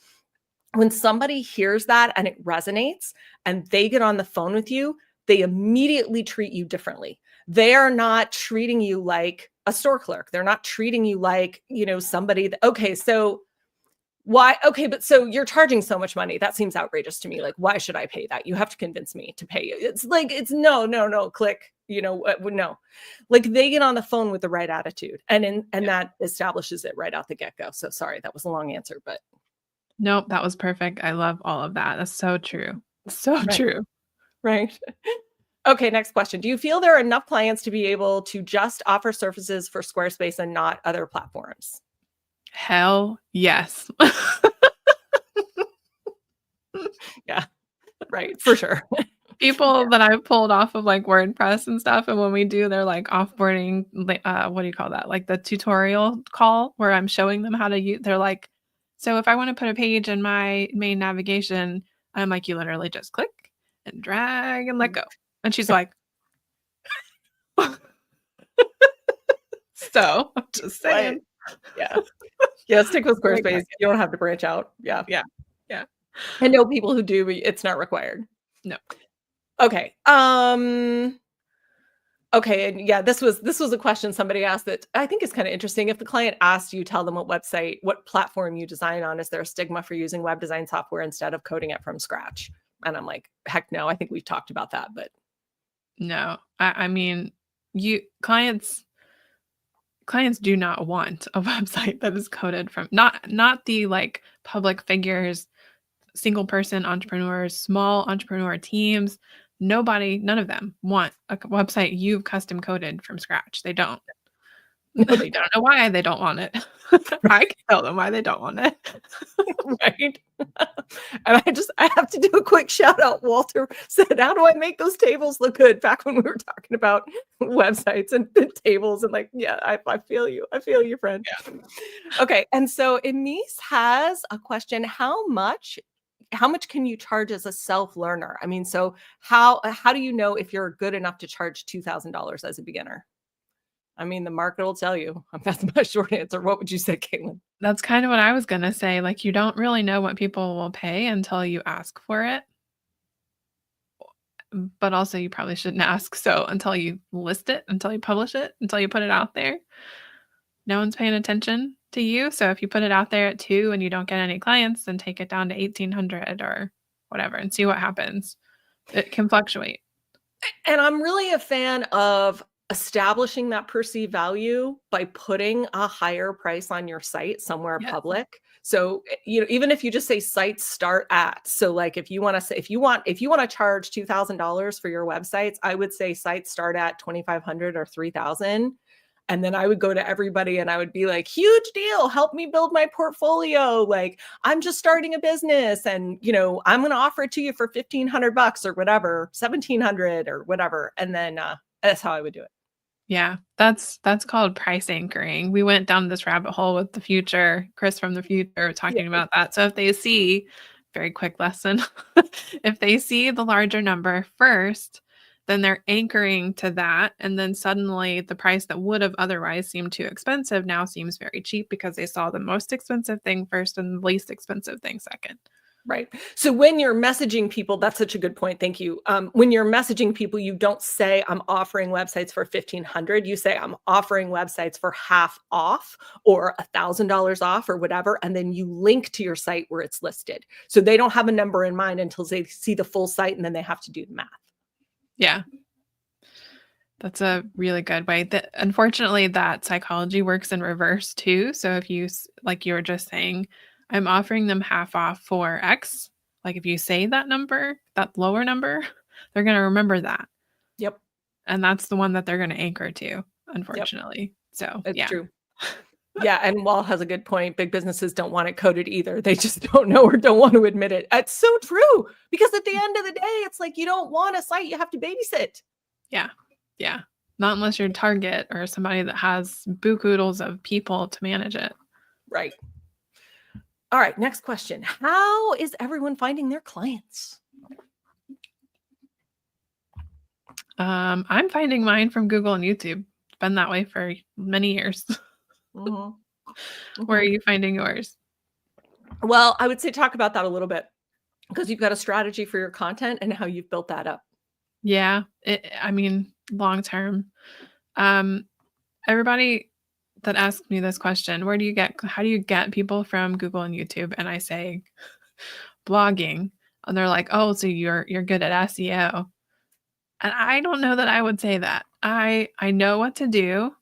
When somebody hears that and it resonates and they get on the phone with you, they immediately treat you differently. They are not treating you like a store clerk. They're not treating you like, somebody that, okay, so why? Okay, but so you're charging so much money. That seems outrageous to me. Like, why should I pay that? You have to convince me to pay you. It's like, it's no, click, no. Like, they get on the phone with the right attitude, and that establishes it right out the get-go. So sorry, that was a long answer, but. Nope, that was perfect. I love all of that. That's so true. So Right. true. Right. Okay, next question. Do you feel there are enough clients to be able to just offer services for Squarespace and not other platforms? Hell yes. Yeah, right, for sure. People that I've pulled off of like WordPress and stuff, and when we do their like offboarding, what do you call that? Like the tutorial call where I'm showing them how to use, they're like, so if I want to put a page in my main navigation, I'm like, you literally just click and drag and let go. And she's like, so I'm just saying. Right. Yeah, stick with Squarespace. You don't have to branch out. Yeah. I know people who do, but it's not required. No. Okay. Okay, and yeah, this was a question somebody asked that I think is kind of interesting. If the client asks you, tell them what platform you design on. Is there a stigma for using web design software instead of coding it from scratch? And I'm like, heck no. I think we've talked about that, but no. I mean, clients do not want a website that is coded from not the like public figures, single person entrepreneurs, small entrepreneur teams. None of them want a website you've custom coded from scratch. They don't. No, they don't know why they don't want it. I can tell them why they don't want it. Right. And I have to do a quick shout out. Walter said, how do I make those tables look good? Back when we were talking about websites and tables, and like, yeah, I feel you. I feel you, friend. Yeah. Okay. And so Emise has a question. How much can you charge as a self-learner? I mean, so how do you know if you're good enough to charge $2,000 as a beginner? I mean, the market will tell you. That's my short answer. What would you say, Katelyn? That's kind of what I was going to say. Like, you don't really know what people will pay until you ask for it. But also, you probably shouldn't ask. So until you list it, until you publish it, until you put it out there, no one's paying attention to you. So if you put it out there at 2 and you don't get any clients, then take it down to 1,800 or whatever and see what happens. It can fluctuate. And I'm really a fan of establishing that perceived value by putting a higher price on your site somewhere public. So, even if you just say sites start at, so like if you want to charge $2,000 for your websites, I would say sites start at 2,500 or 3,000. And then I would go to everybody and I would be like, huge deal, help me build my portfolio. Like, I'm just starting a business and, I'm going to offer it to you for $1,500 or whatever, 1,700 or whatever. And then that's how I would do it. Yeah, that's called price anchoring. We went down this rabbit hole with Chris from the future talking about that. So if they see, very quick lesson, if they see the larger number first, then they're anchoring to that. And then suddenly the price that would have otherwise seemed too expensive now seems very cheap because they saw the most expensive thing first and the least expensive thing second. Right. So when you're messaging people, that's such a good point. Thank you. When you're messaging people, you don't say I'm offering websites for $1,500. You say I'm offering websites for half off or $1,000 off or whatever. And then you link to your site where it's listed. So they don't have a number in mind until they see the full site and then they have to do the math. Yeah. That's a really good way. That unfortunately, that psychology works in reverse too. So if you, like you were just saying, I'm offering them half off for X. Like if you say that number, that lower number, they're going to remember that. Yep. And that's the one that they're going to anchor to, Yep. unfortunately. So It's yeah. true. Yeah, and Wall has a good point. Big businesses don't want it coded either. They just don't know or don't want to admit it. It's so true, because at the end of the day, it's like you don't want a site you have to babysit. Yeah. Yeah. Not unless you're Target or somebody that has buku of people to manage it. Right. All right, next question. How is everyone finding their clients? I'm finding mine from Google and YouTube. It's been that way for many years. Where are you finding yours? Well, I would say talk about that a little bit, because you've got a strategy for your content and how you've built that up. Yeah. I mean, long term. Everybody that asks me this question, how do you get people from Google and YouTube? And I say blogging. And they're like, oh, so you're good at SEO. And I don't know that I would say that. I know what to do,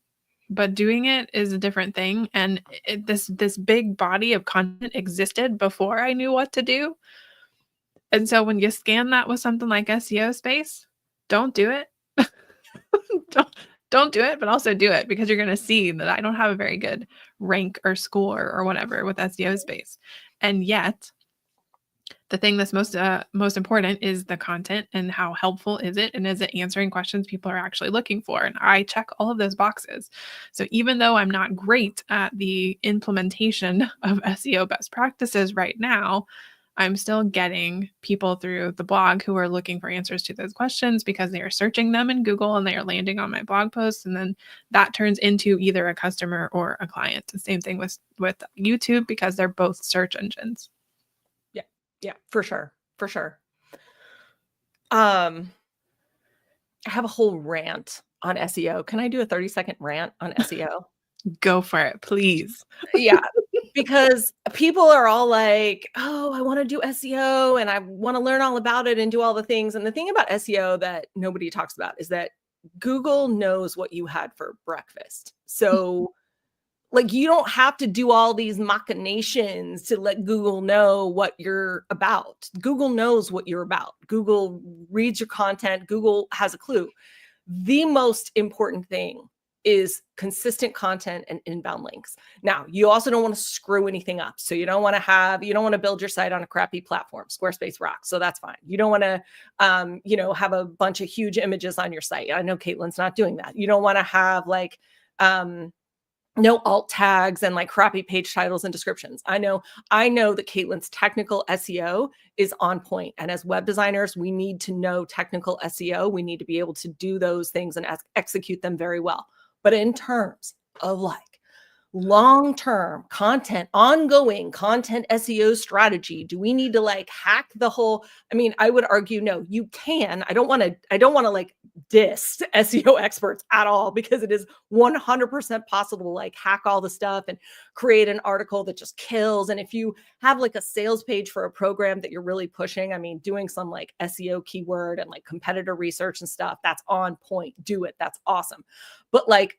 but doing it is a different thing. And this big body of content existed before I knew what to do. And so when you scan that with something like SEO space, don't do it. don't do it, but also do it, because you're going to see that I don't have a very good rank or score or whatever with SEO space. And yet the thing that's most important is the content, and how helpful is it, and is it answering questions people are actually looking for? And I check all of those boxes. So even though I'm not great at the implementation of SEO best practices right now, I'm still getting people through the blog who are looking for answers to those questions, because they are searching them in Google and they are landing on my blog posts. And then that turns into either a customer or a client. The same thing with YouTube, because they're both search engines. Yeah, for sure. For sure. I have a whole rant on SEO. Can I do a 30-second rant on SEO? Go for it, please. Yeah, because people are all like, oh, I want to do SEO and I want to learn all about it and do all the things. And the thing about SEO that nobody talks about is that Google knows what you had for breakfast. So like, you don't have to do all these machinations to let Google know what you're about. Google knows what you're about. Google reads your content. Google has a clue. The most important thing is consistent content and inbound links. Now, you also don't want to screw anything up. So you don't want to build your site on a crappy platform. Squarespace rocks. So that's fine. You don't want to, have a bunch of huge images on your site. I know Katelyn's not doing that. You don't want to have like, no alt tags and like crappy page titles and descriptions. I know that Katelyn's technical SEO is on point. And as web designers, we need to know technical SEO. We need to be able to do those things and execute them very well. But in terms of like long-term content, ongoing content SEO strategy, do we need to like hack the whole? I mean, I would argue, no, you can. I don't want to like diss SEO experts at all, because it is 100% possible to like hack all the stuff and create an article that just kills. And if you have like a sales page for a program that you're really pushing, I mean, doing some like SEO keyword and like competitor research and stuff, that's on point. Do it. That's awesome. But like,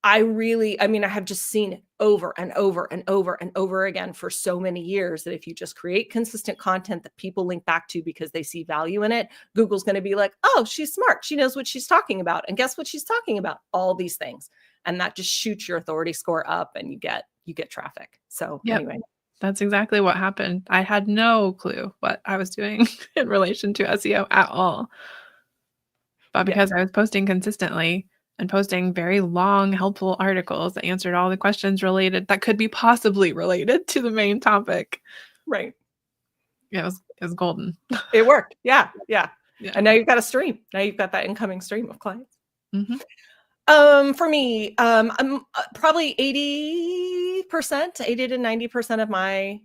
I have just seen it over and over and over and over again for so many years, that if you just create consistent content that people link back to because they see value in it, Google's going to be like, oh, she's smart. She knows what she's talking about. And guess what she's talking about? All these things. And that just shoots your authority score up, and you get traffic. So Anyway. That's exactly what happened. I had no clue what I was doing in relation to SEO at all. But because I was posting consistently and posting very long, helpful articles that answered all the questions that could be possibly related to the main topic. Right. It was golden. It worked. Yeah. And now you've got a stream. Now you've got that incoming stream of clients. Mm-hmm. For me, I'm probably 80 to 90% of my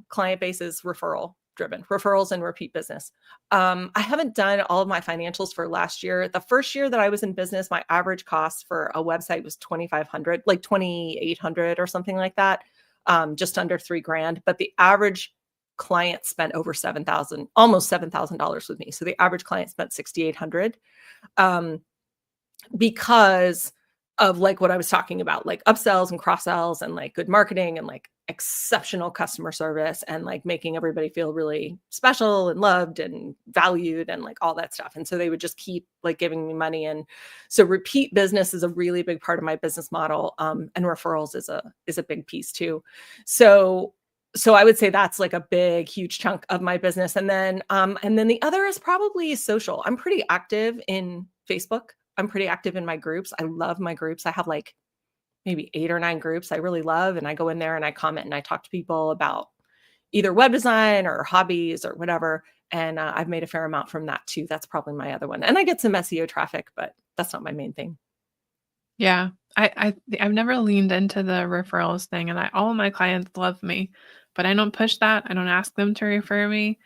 client base is referrals and repeat business. I haven't done all of my financials for last year. The first year that I was in business, my average cost for a website was $2,500, like $2,800 or something like that, just under $3,000. But the average client spent over almost $7,000 with me. So the average client spent $6,800. because of like what I was talking about, like upsells and cross sells and like good marketing and like exceptional customer service and like making everybody feel really special and loved and valued and like all that stuff. And so they would just keep like giving me money. And so repeat business is a really big part of my business model. And referrals is a big piece too. So I would say that's like a big, huge chunk of my business. And then the other is probably social. I'm pretty active in Facebook. I'm pretty active in my groups. I love my groups. I have like maybe 8 or 9 groups I really love. And I go in there and I comment and I talk to people about either web design or hobbies or whatever. And I've made a fair amount from that too. That's probably my other one. And I get some SEO traffic, but that's not my main thing. Yeah. I've never leaned into the referrals thing, and all of my clients love me, but I don't push that. I don't ask them to refer me.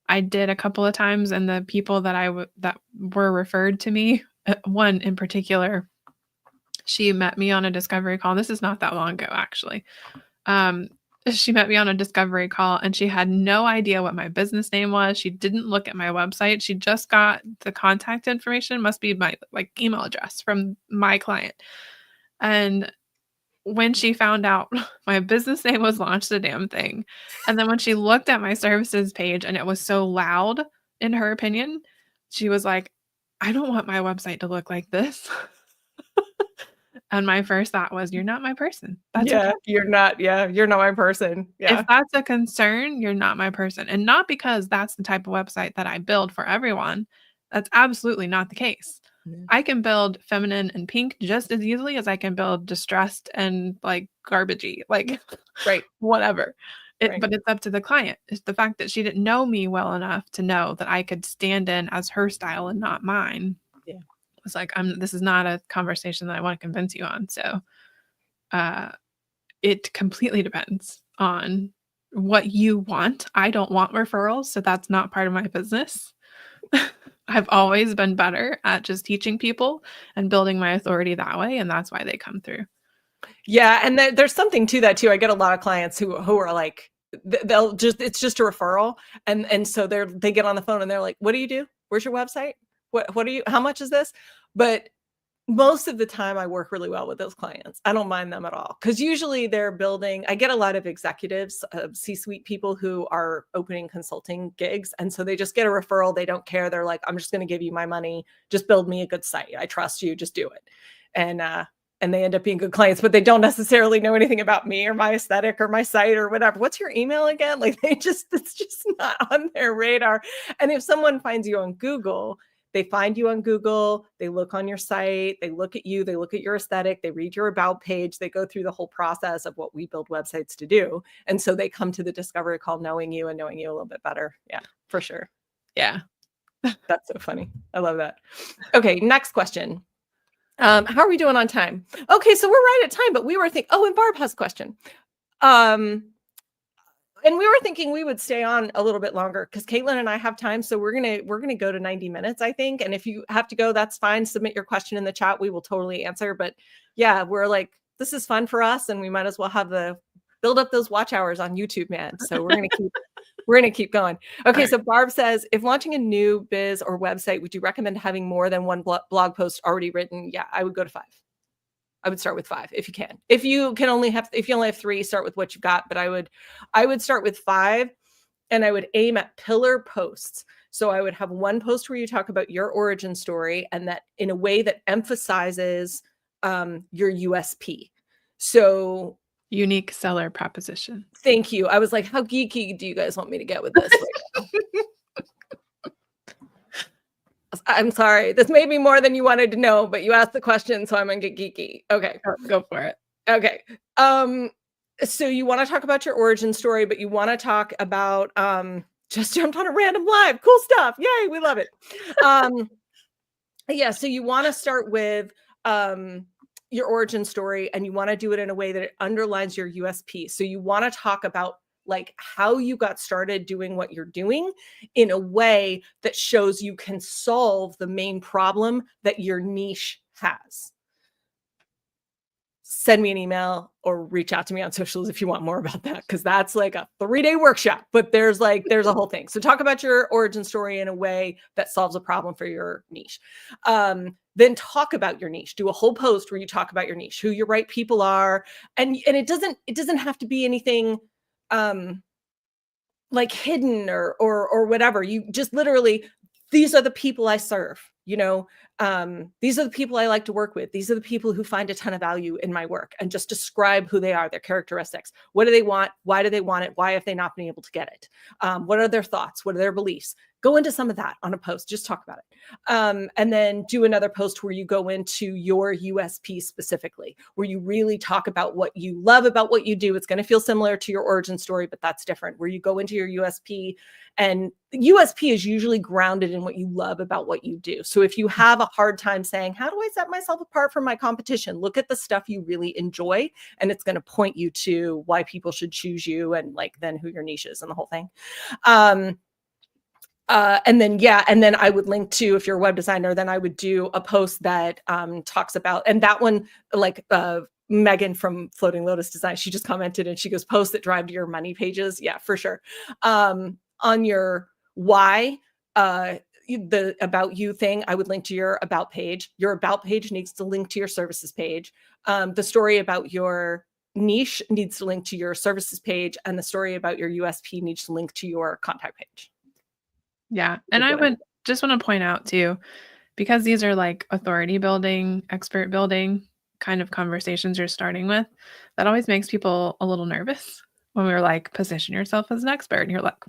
I did a couple of times, and the people that were referred to me, one in particular, she met me on a discovery call. This is not that long ago, actually. She met me on a discovery call, and she had no idea what my business name was. She didn't look at my website. She just got the contact information, must be my like email address from my client. And when she found out my business name was Launch the Damn Thing, and then when she looked at my services page and it was so loud, in her opinion, she was like, I don't want my website to look like this. And my first thought was, you're not my person. That's okay. You're not my person. Yeah. If that's a concern, you're not my person. And not because that's the type of website that I build for everyone. That's absolutely not the case. Yeah. I can build feminine and pink just as easily as I can build distressed and like garbagey, like right. whatever. Right. But it's up to the client. It's the fact that she didn't know me well enough to know that I could stand in as her style and not mine. Yeah. It's like, this is not a conversation that I want to convince you on. So it completely depends on what you want. I don't want referrals, so that's not part of my business. I've always been better at just teaching people and building my authority that way, and that's why they come through. Yeah, and there's something to that too. I get a lot of clients who are like, it's just a referral, and so they get on the phone and they're like, "What do you do? Where's your website? What do you? How much is this?" But most of the time I work really well with those clients. I don't mind them at all. Because usually they're building, I get a lot of executives, C-suite people who are opening consulting gigs. And so they just get a referral. They don't care. They're like, I'm just going to give you my money. Just build me a good site. I trust you. Just do it. And they end up being good clients, but they don't necessarily know anything about me or my aesthetic or my site or whatever. What's your email again? Like it's just not on their radar. And if someone finds you on Google, they find you on Google, they look on your site, they look at you, they look at your aesthetic, they read your about page, they go through the whole process of what we build websites to do. And so they come to the discovery call knowing you and knowing you a little bit better. Yeah, for sure. Yeah. That's so funny. I love that. Okay, next question. How are we doing on time? Okay, so we're right at time, but we were thinking, and Barb has a question. And we were thinking we would stay on a little bit longer because Katelyn and I have time. So we're gonna go to 90 minutes, I think. And if you have to go, that's fine. Submit your question in the chat. We will totally answer. But yeah, we're like, this is fun for us, and we might as well have build up those watch hours on YouTube, man. So we're gonna keep going. Okay, right. So Barb says, if launching a new biz or website, would you recommend having more than one blog post already written? Yeah, I would go to 5. I would start with 5 if you can. If you only have 3, start with what you've got. But I would start with 5, and I would aim at pillar posts. So I would have one post where you talk about your origin story, and that in a way that emphasizes your USP. So unique seller proposition. Thank you. I was like, how geeky do you guys want me to get with this right now? I'm sorry. This may be more than you wanted to know, but you asked the question, so I'm going to get geeky. Okay. Go for it. Okay. So you want to talk about your origin story, but you want to talk about just jumped on a random live. Cool stuff. Yay, we love it. Yeah, so you want to start with your origin story, and you want to do it in a way that it underlines your USP. So you want to talk about like how you got started doing what you're doing in a way that shows you can solve the main problem that your niche has. send me an email or reach out to me on socials if you want more about that, because that's like a 3-day workshop, but there's a whole thing. So talk about your origin story in a way that solves a problem for your niche. Then talk about your niche. Do a whole post where you talk about your niche, who your right people are, and it doesn't have to be anything like hidden or whatever. You just literally, these are the people I serve, these are the people I like to work with. These are the people who find a ton of value in my work, and just describe who they are, their characteristics. What do they want? Why do they want it? Why have they not been able to get it? What are their thoughts? What are their beliefs? Go into some of that on a post, just talk about it. And then do another post where you go into your USP specifically, where you really talk about what you love about what you do. It's going to feel similar to your origin story, but that's different, where you go into your USP, and USP is usually grounded in what you love about what you do. So if you have a hard time saying, how do I set myself apart from my competition? Look at the stuff you really enjoy, and it's going to point you to why people should choose you, and like then who your niche is and the whole thing. And then I would link to, if you're a web designer, then I would do a post that talks about, and that one, like Megan from Floating Lotus Design, she just commented and she goes, posts that drive to your money pages. Yeah, for sure. On your why, the about you thing, I would link to your about page. Your about page needs to link to your services page. The story about your niche needs to link to your services page, and the story about your USP needs to link to your contact page. Yeah. And I would just want to point out too, because these are like authority building, expert building kind of conversations you're starting with, that always makes people a little nervous when we're like, position yourself as an expert. And you're like,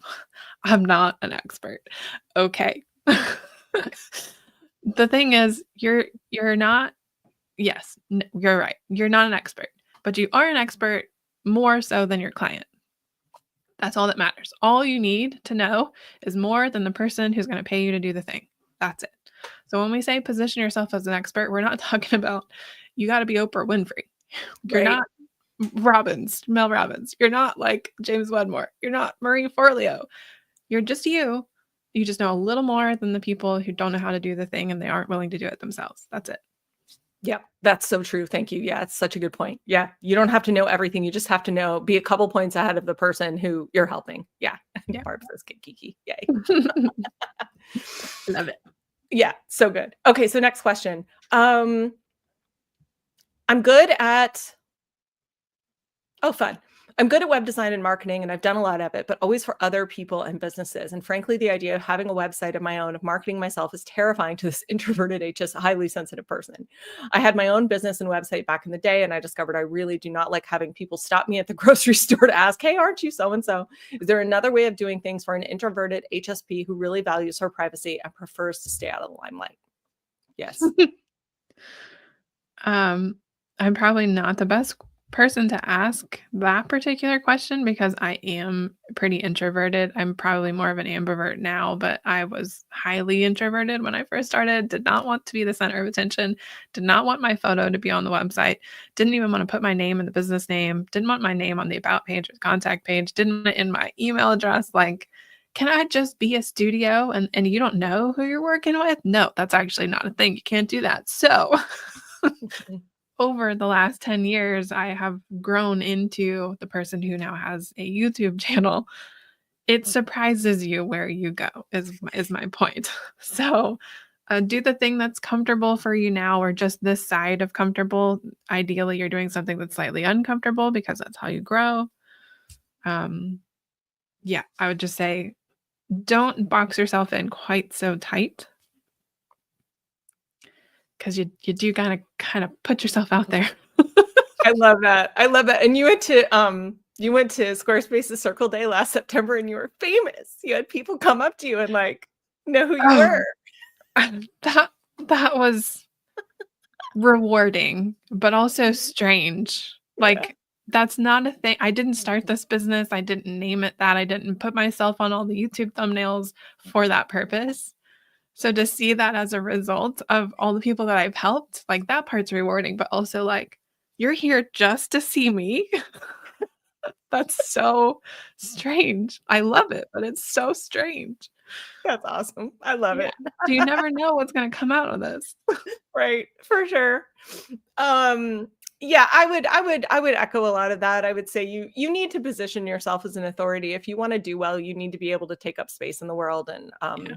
I'm not an expert. Okay. The thing is, you're not, yes, you're right. You're not an expert, but you are an expert more so than your client. That's all that matters. All you need to know is more than the person who's going to pay you to do the thing. That's it. So when we say position yourself as an expert, we're not talking about you got to be Oprah Winfrey. You're not Mel Robbins. You're not like James Wedmore. You're not Marie Forleo. You're just you. You just know a little more than the people who don't know how to do the thing and they aren't willing to do it themselves. That's it. Yeah, that's so true. Thank you. Yeah, it's such a good point. Yeah, you don't have to know everything. You just have to be a couple points ahead of the person who you're helping. Yeah. Barb says Kiki. Yay. Love it. Yeah, so good. Okay, so next question. I'm good at fun. I'm good at web design and marketing, and I've done a lot of it, but always for other people and businesses. And frankly, the idea of having a website of my own, of marketing myself, is terrifying to this introverted, highly sensitive person. I had my own business and website back in the day, and I discovered I really do not like having people stop me at the grocery store to ask, hey, aren't you so-and-so? Is there another way of doing things for an introverted HSP who really values her privacy and prefers to stay out of the limelight? Yes. I'm probably not the best person to ask that particular question because I am pretty introverted. I'm probably more of an ambivert now, but I was highly introverted when I first started, did not want to be the center of attention, did not want my photo to be on the website, didn't even want to put my name in the business name, didn't want my name on the about page or the contact page, didn't want it in my email address. Like, can I just be a studio and you don't know who you're working with? No, that's actually not a thing. You can't do that. So over the last 10 years, I have grown into the person who now has a YouTube channel. It surprises you where you go, is my point. So do the thing that's comfortable for you now, or just this side of comfortable. Ideally, you're doing something that's slightly uncomfortable because that's how you grow. Yeah, I would just say don't box yourself in quite so tight, because you do kind of put yourself out there. I love that. And you went to Squarespace's Circle Day last September, and you were famous. You had people come up to you and like know who you were. That was rewarding, but also strange. Like, that's not a thing. I didn't start this business. I didn't name it that. I didn't put myself on all the YouTube thumbnails for that purpose. So to see that as a result of all the people that I've helped, like, that part's rewarding, but also like, you're here just to see me. That's so strange. I love it, but it's so strange. That's awesome. I love it. Do you never know what's going to come out of this? Right. For sure. Yeah, I would echo a lot of that. I would say you need to position yourself as an authority. If you want to do well, you need to be able to take up space in the world Yeah.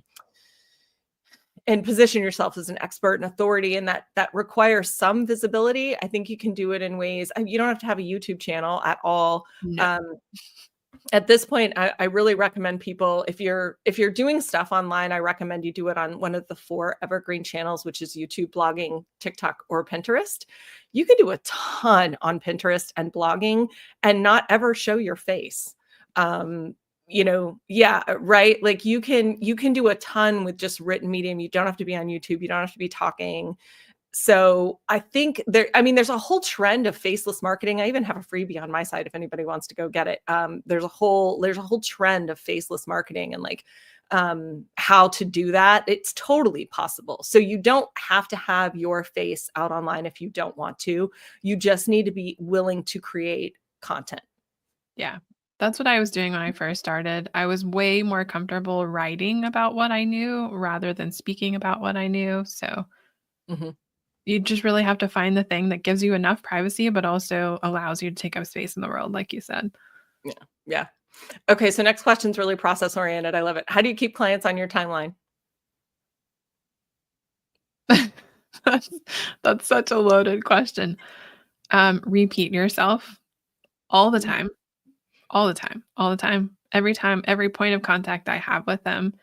and position yourself as an expert and authority, and that requires some visibility. I think you can do it in ways. You don't have to have a YouTube channel at all. No. Um, at this point, I really recommend people, if you're doing stuff online, I recommend you do it on one of the 4 evergreen channels, which is YouTube, blogging, TikTok, or Pinterest. You can do a ton on Pinterest and blogging and not ever show your face. Um, yeah, right. Like you can do a ton with just written medium. You don't have to be on YouTube. You don't have to be talking. So I think there's a whole trend of faceless marketing. I even have a freebie on my site if anybody wants to go get it. There's a whole trend of faceless marketing and like how to do that. It's totally possible. So you don't have to have your face out online if you don't want to. You just need to be willing to create content. Yeah. That's what I was doing when I first started. I was way more comfortable writing about what I knew rather than speaking about what I knew. So Mhm. you just really have to find the thing that gives you enough privacy, but also allows you to take up space in the world, like you said. Yeah. Yeah. Okay. So next question's really process oriented. I love it. How do you keep clients on your timeline? that's, that's such a loaded question. Repeat yourself all the Mhm. time, all the time, all the time. Every time, every point of contact I have with them,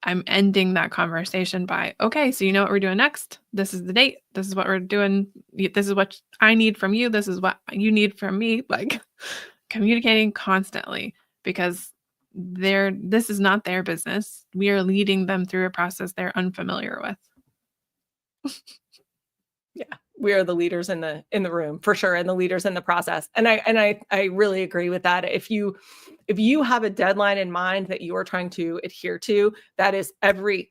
I'm ending that conversation by, okay, so you know what we're doing next? This is the date. This is what we're doing. This is what I need from you. This is what you need from me. Like communicating constantly because this is not their business. We are leading them through a process they're unfamiliar with. Yeah, we are the leaders in the room for sure, and the leaders in the process. And I really agree with that. If you have a deadline in mind that you are trying to adhere to, that is every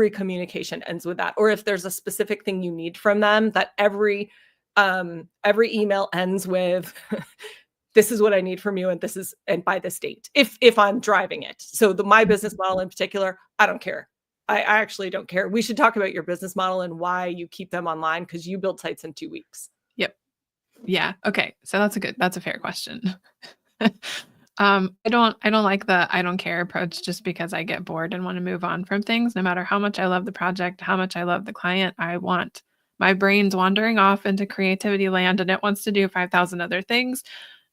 communication ends with that. Or if there's a specific thing you need from them, that every email ends with this is what I need from you, and this is and by this date. If I'm driving it. So my business model in particular, I don't care. I actually don't care. We should talk about your business model and why you keep them online because you build sites in 2 weeks. Yep. Yeah. Okay. So that's a fair question. I don't like the I don't care approach just because I get bored and want to move on from things. No matter how much I love the project, how much I love the client, my brain's wandering off into creativity land and it wants to do 5,000 other things.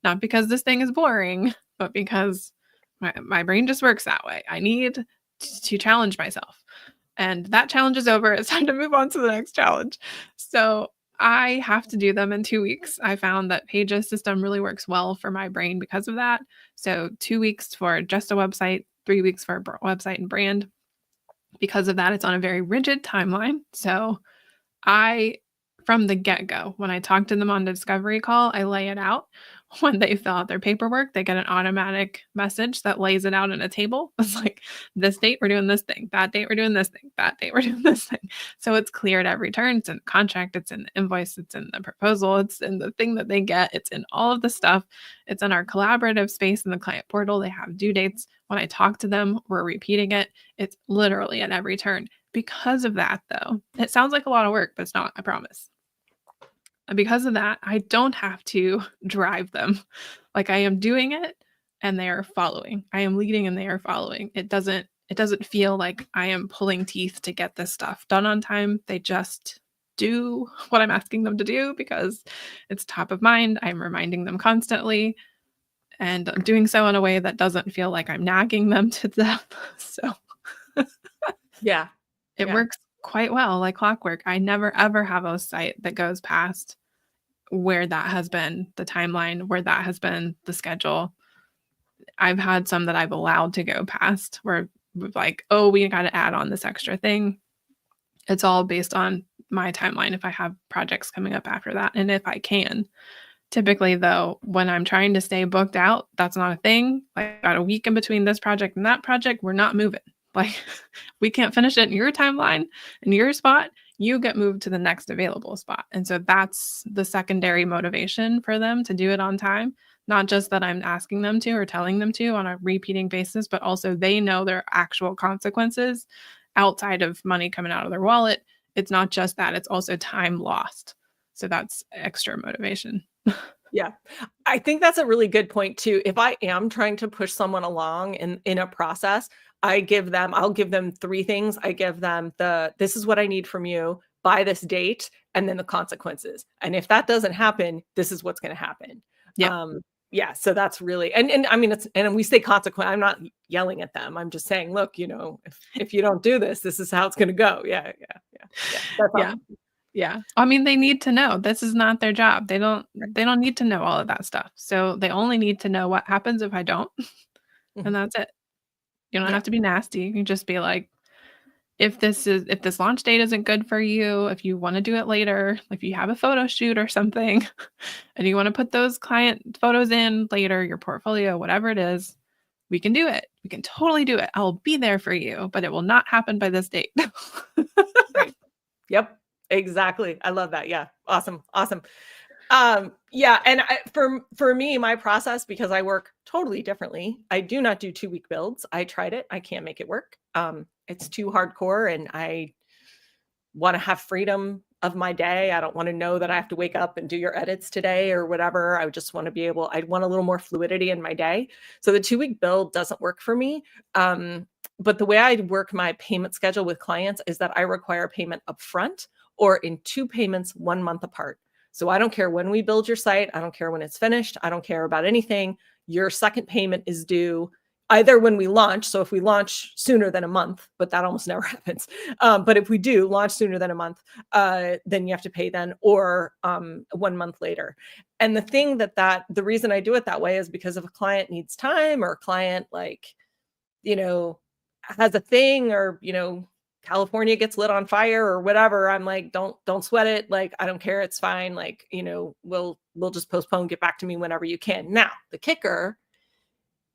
Not because this thing is boring, but because my brain just works that way. I need to challenge myself. And that challenge is over. It's time to move on to the next challenge. So I have to do them in 2 weeks. I found that Page's system really works well for my brain because of that. So 2 weeks for just a website, 3 weeks for a website and brand. Because of that, it's on a very rigid timeline. So I, from the get go, when I talk to them on the discovery call, I lay it out. When they fill out their paperwork, they get an automatic message that lays it out in a table. It's like, this date, we're doing this thing. That date, we're doing this thing. That date, we're doing this thing. So it's clear at every turn. It's in the contract, it's in the invoice, it's in the proposal, it's in the thing that they get, it's in all of the stuff. It's in our collaborative space in the client portal. They have due dates. When I talk to them, we're repeating it. It's literally at every turn. Because of that, though, it sounds like a lot of work, but it's not, I promise. And because of that, I don't have to drive them. Like I am doing it and they are following. I am leading and they are following. It doesn't feel like I am pulling teeth to get this stuff done on time. They just do what I'm asking them to do because it's top of mind. I'm reminding them constantly and I'm doing so in a way that doesn't feel like I'm nagging them to death. So Yeah. it Yeah. works quite well, like clockwork. I never ever have a site that goes past where that has been the timeline, where that has been the schedule. I've had some that I've allowed to go past where like, oh, we got to add on this extra thing. It's all based on my timeline if I have projects coming up after that and if I can. Typically, though, when I'm trying to stay booked out, that's not a thing. Like, got a week in between this project and that project, we're not moving. Like, we can't finish it in your timeline, in your spot. You get moved to the next available spot. And so that's the secondary motivation for them to do it on time. Not just that I'm asking them to or telling them to on a repeating basis, but also they know their actual consequences outside of money coming out of their wallet. It's not just that, it's also time lost. So that's extra motivation. Yeah. I think that's a really good point too. If I am trying to push someone along in a process, I'll give them 3 things. I give them this is what I need from you by this date, and then the consequences. And if that doesn't happen, this is what's going to happen. Yep. Yeah. So that's really, and I mean, and we say consequence, I'm not yelling at them. I'm just saying, look, if you don't do this, this is how it's going to go. Yeah. That's Yeah. all. Yeah. I mean, they need to know this is not their job. They don't need to know all of that stuff. So they only need to know what happens if I don't. And that's it. You don't have to be nasty. You can just be like, if this launch date isn't good for you, if you want to do it later, if you have a photo shoot or something, and you want to put those client photos in later, your portfolio, whatever it is, we can do it. We can totally do it. I'll be there for you, but it will not happen by this date. Right. Yep. Exactly. I love that. Yeah. Awesome. Yeah. And for me, my process, because I work totally differently, I do not do 2-week builds. I tried it. I can't make it work. It's too hardcore, and I want to have freedom of my day. I don't want to know that I have to wake up and do your edits today or whatever. I just want to I want a little more fluidity in my day. So the 2-week build doesn't work for me. But the way I work my payment schedule with clients is that I require payment upfront or in 2 payments 1 month apart. So I don't care when we build your site. I don't care when it's finished. I don't care about anything. Your second payment is due either when we launch. So if we launch sooner than a month, but that almost never happens. But if we do launch sooner than a month, then you have to pay then, or 1 month later. And the thing the reason I do it that way is because if a client needs time, or a client has a thing, or, California gets lit on fire or whatever, I'm like, don't sweat it. Like, I don't care. It's fine. Like, we'll just postpone, get back to me whenever you can. Now, the kicker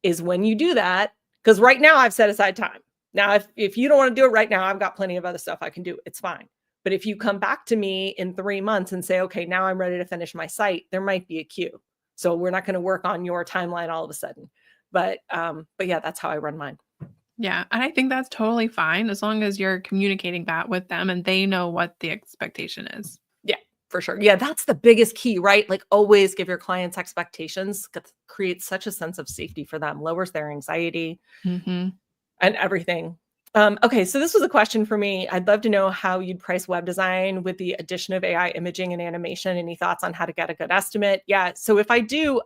is when you do that, because right now I've set aside time. Now, if you don't want to do it right now, I've got plenty of other stuff I can do. It's fine. But if you come back to me in 3 months and say, okay, now I'm ready to finish my site, there might be a queue. So we're not going to work on your timeline all of a sudden. But yeah, that's how I run mine. Yeah. And I think that's totally fine as long as you're communicating that with them and they know what the expectation is. Yeah, for sure. Yeah, that's the biggest key, right? Like, always give your clients expectations. Creates such a sense of safety for them, lowers their anxiety Mm-hmm. and everything. Okay, so this was a question for me. I'd love to know how you'd price web design with the addition of AI imaging and animation. Any thoughts on how to get a good estimate? Yeah, so if I do,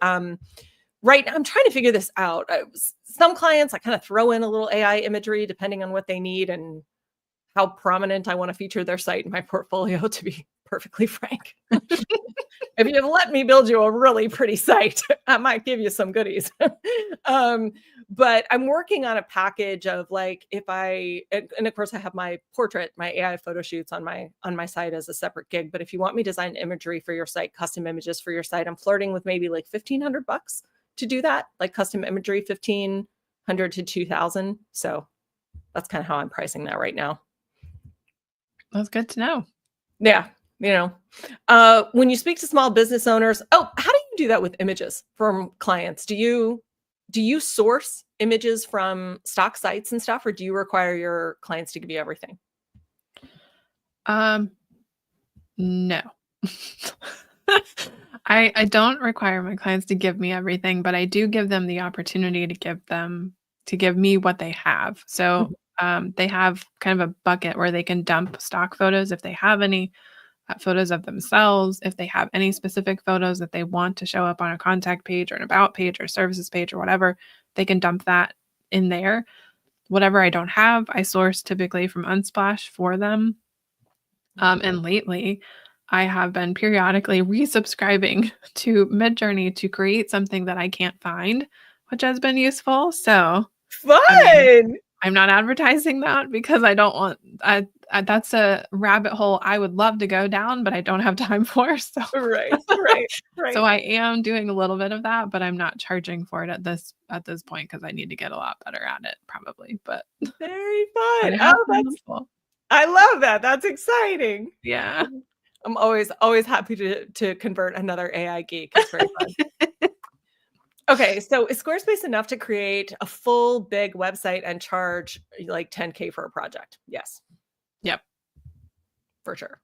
right now I'm trying to figure this out. Some clients, I kind of throw in a little AI imagery depending on what they need and how prominent I want to feature their site in my portfolio, to be perfectly frank. If you let me build you a really pretty site, I might give you some goodies. But I'm working on a package of, like, and of course I have my AI photo shoots on my site as a separate gig. But if you want me to design imagery for your site, custom images for your site, I'm flirting with maybe like $1,500 to do that, like custom imagery, 1,500 to 2,000. So that's kind of how I'm pricing that right now. That's good to know. Yeah. When you speak to small business owners, how do you do that with images from clients? Do you source images from stock sites and stuff, or do you require your clients to give you everything? No. I don't require my clients to give me everything, but I do give them the opportunity to give me what they have. So they have kind of a bucket where they can dump stock photos if they have any, photos of themselves, if they have any specific photos that they want to show up on a contact page or an about page or services page or whatever, they can dump that in there. Whatever I don't have, I source typically from Unsplash for them. And lately, I have been periodically resubscribing to Midjourney to create something that I can't find, which has been useful. So Fun. I'm not advertising that because I don't want. That's a rabbit hole I would love to go down, but I don't have time for. So Right. So I am doing a little bit of that, but I'm not charging for it at this point because I need to get a lot better at it, probably. But Very fun. it has Oh, been useful. I love that. That's exciting. Yeah. I'm always happy to convert another AI geek. It's very fun. Okay, so is Squarespace enough to create a full big website and charge like $10K for a project? Yes. Yep. For sure.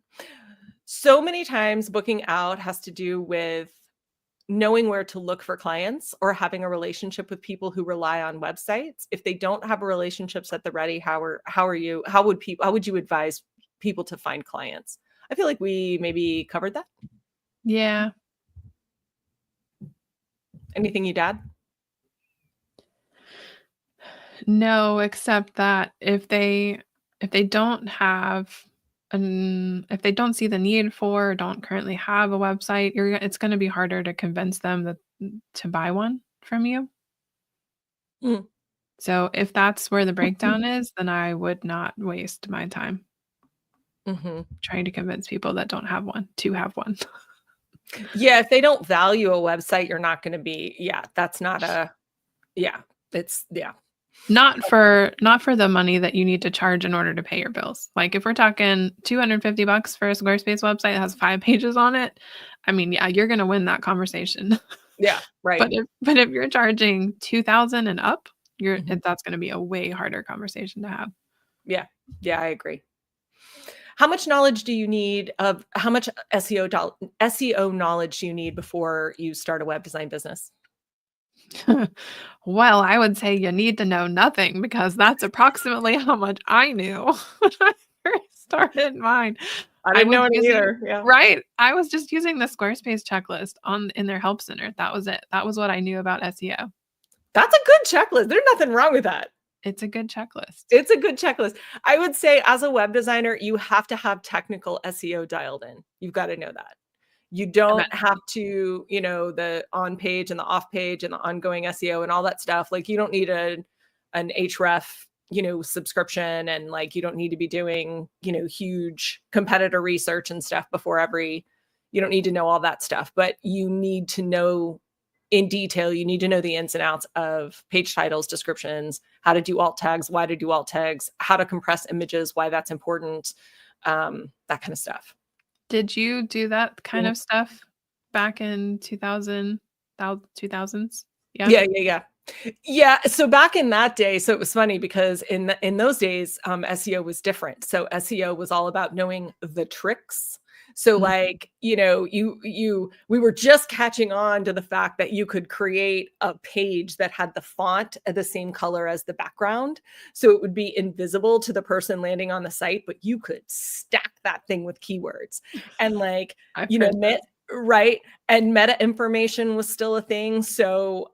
So many times booking out has to do with knowing where to look for clients or having a relationship with people who rely on websites. If they don't have a relationships at the ready, how would you advise people to find clients? I feel like we maybe covered that. Yeah. Anything you'd add? No, except that if they don't have if they don't see the need for or don't currently have a website, it's going to be harder to convince them that to buy one from you. Mm. So if that's where the breakdown is, then I would not waste my time Mhm. trying to convince people that don't have one to have one. Yeah, if they don't value a website, you're not gonna be that's not a yeah, it's yeah. Not for the money that you need to charge in order to pay your bills. Like if we're talking $250 for a Squarespace website that has 5 pages on it, I mean, yeah, you're gonna win that conversation. Yeah, right. But if you're charging 2,000 and up, Mhm. that's gonna be a way harder conversation to have. Yeah. Yeah, I agree. How much knowledge do you need of how much SEO knowledge do you need before you start a web design business? Well, I would say you need to know nothing because that's approximately how much I knew when I first started mine. I I didn't was know any using either. Yeah. Right. I was just using the Squarespace checklist in their help center. That was it. That was what I knew about SEO. That's a good checklist. There's nothing wrong with that. It's a good checklist. It's a good checklist. I would say as a web designer, you have to have technical SEO dialed in. You've got to know that. You I bet. don't have to, the on page and the off page and the ongoing SEO and all that stuff. Like you don't need an href, subscription, and like you don't need to be doing, huge competitor research and stuff before you don't need to know all that stuff, but you need to know in detail, you need to know the ins and outs of page titles, descriptions, how to do alt tags, why to do alt tags, how to compress images, why that's important, that kind of stuff. Did you do that kind of stuff back in 2000s? Yeah. Yeah, yeah, yeah. Yeah, so back in that day, so it was funny because in those days, SEO was different. So SEO was all about knowing the tricks. So Mhm. like, we were just catching on to the fact that you could create a page that had the font the same color as the background. So it would be invisible to the person landing on the site, but you could stack that thing with keywords. And like, I've heard this. right, and meta information was still a thing. So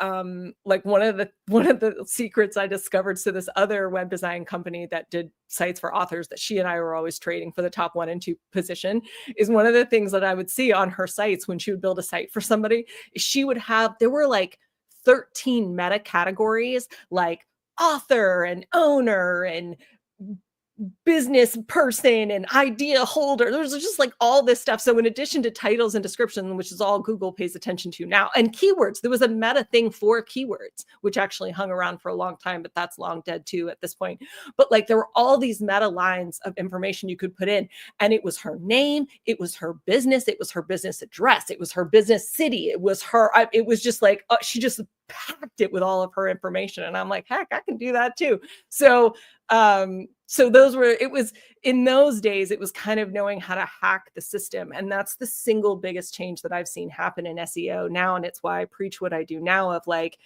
like one of the secrets I discovered, so this other web design company that did sites for authors that she and I were always trading for the top 1 and 2 position, is one of the things that I would see on her sites when she would build a site for somebody, there were like 13 meta categories, like author and owner and business person and idea holder. There's just like all this stuff. So in addition to titles and description, which is all Google pays attention to now, and keywords, there was a meta thing for keywords, which actually hung around for a long time, but that's long dead too at this point. But like there were all these meta lines of information you could put in, and it was her name, it was her business, it was her business address, it was her business city, it was it was just like, she just packed it with all of her information. And I'm like, heck, I can do that too. So it was in those days, it was kind of knowing how to hack the system. And that's the single biggest change that I've seen happen in SEO now. And it's why I preach what I do now of like,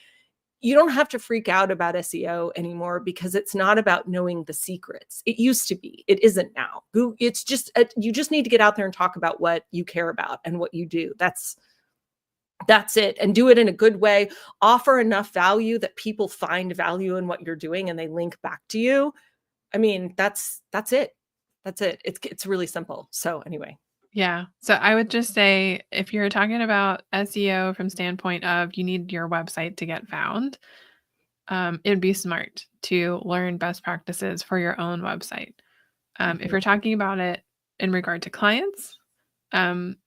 you don't have to freak out about SEO anymore because it's not about knowing the secrets. It used to be, it isn't now. It's just, you just need to get out there and talk about what you care about and what you do. That's it. And do it in a good way. Offer enough value that people find value in what you're doing and they link back to you. I mean, that's it. That's it. It's really simple. So anyway. Yeah. So I would just say if you're talking about SEO from standpoint of you need your website to get found, it'd be smart to learn best practices for your own website. If Mhm. you're talking about it in regard to clients, um,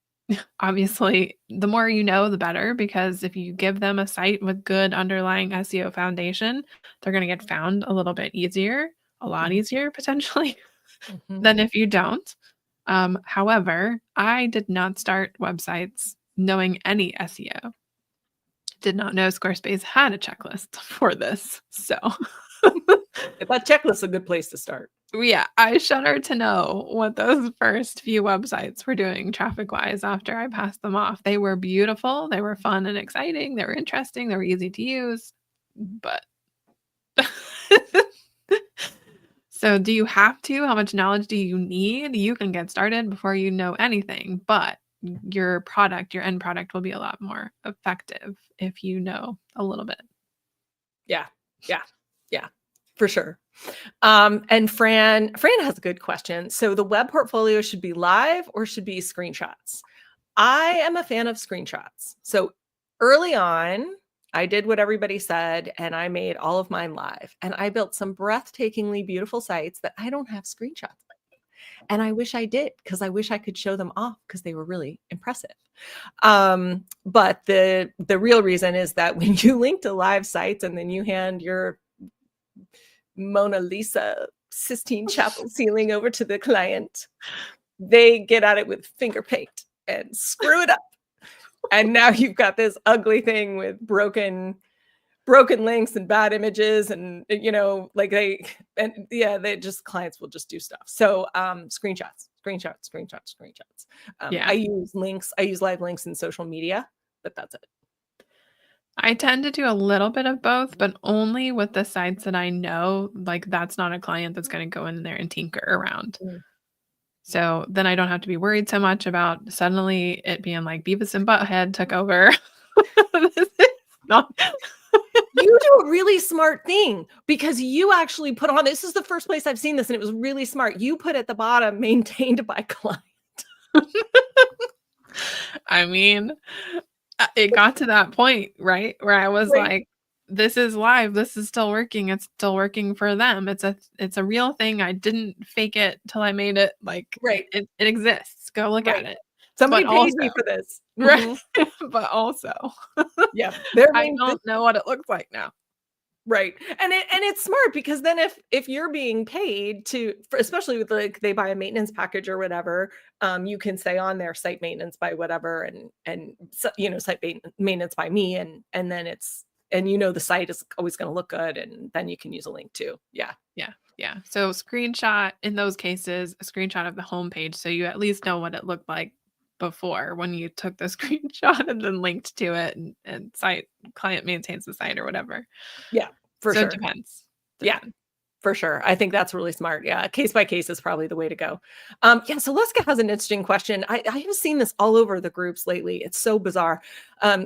obviously, the more you know, the better, because if you give them a site with good underlying SEO foundation, they're going to get found a little bit easier, a lot Mhm. easier potentially Mhm. than if you don't. However, I did not start websites knowing any SEO. Did not know Squarespace had a checklist for this. So That checklist is a good place to start. Yeah, I shudder to know what those first few websites were doing traffic-wise after I passed them off. They were beautiful, they were fun and exciting, they were interesting, they were easy to use, but So do you have to? How much knowledge do you need? You can get started before you know anything, but your product, your end product will be a lot more effective if you know a little bit. Yeah. Yeah. Yeah. For sure. And Fran has a good question. So the web portfolio should be live or should be screenshots? I am a fan of screenshots. So early on, I did what everybody said and I made all of mine live. And I built some breathtakingly beautiful sites that I don't have screenshots of. And I wish I did, because I wish I could show them off because they were really impressive. But the real reason is that when you link to live sites and then you hand your Mona Lisa Sistine Chapel ceiling over to the client, they get at it with finger paint and screw it up. And now you've got this ugly thing with broken links and bad images, and they just, clients will just do stuff. So screenshots. Yeah. I use links, I use live links in social media, but that's it. I tend to do a little bit of both, but only with the sites that I know, like, that's not a client that's gonna go in there and tinker around. So then I don't have to be worried so much about suddenly it being like Beavis and Butthead took over. This is not You do a really smart thing, because you actually put on, this is the first place I've seen this, and it was really smart. You put at the bottom, maintained by client. I mean, it got to that point, right? Where I was Right. like, this is live. This is still working. It's still working for them. It's a real thing. I didn't fake it till I made it. Like, Right. it exists. Go look Right. at it. Somebody But paid me also, for this. right. Mhm. But also, Yeah. I don't know what it looks like now. Right. And it's smart, because then if you're being paid especially with, like, they buy a maintenance package or whatever, you can say on there site maintenance by whatever, and so, site maintenance by me, and then the site is always going to look good, and then you can use a link too. Yeah. Yeah. Yeah. So screenshot in those cases, a screenshot of the homepage. So you at least know what it looked like before when you took the screenshot and then linked to it, and site client maintains the site or whatever. Yeah, for So it sure. depends. Yeah. Depends. For sure. I think that's really smart. Yeah. Case by case is probably the way to go. Yeah. So Leska has an interesting question. I have seen this all over the groups lately. It's so bizarre.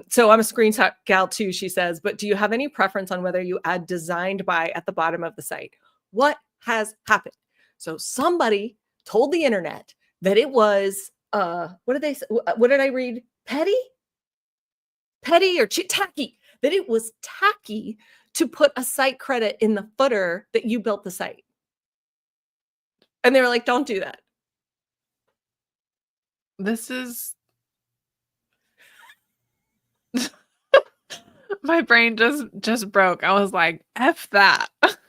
So I'm a screenshot gal too, she says, but do you have any preference on whether you add designed by at the bottom of the site? What has happened? So somebody told the internet that it was, what did I read? Petty or tacky, that it was tacky to put a site credit in the footer that you built the site. And they were like, don't do that. This is my brain just broke. I was like, F that. Right?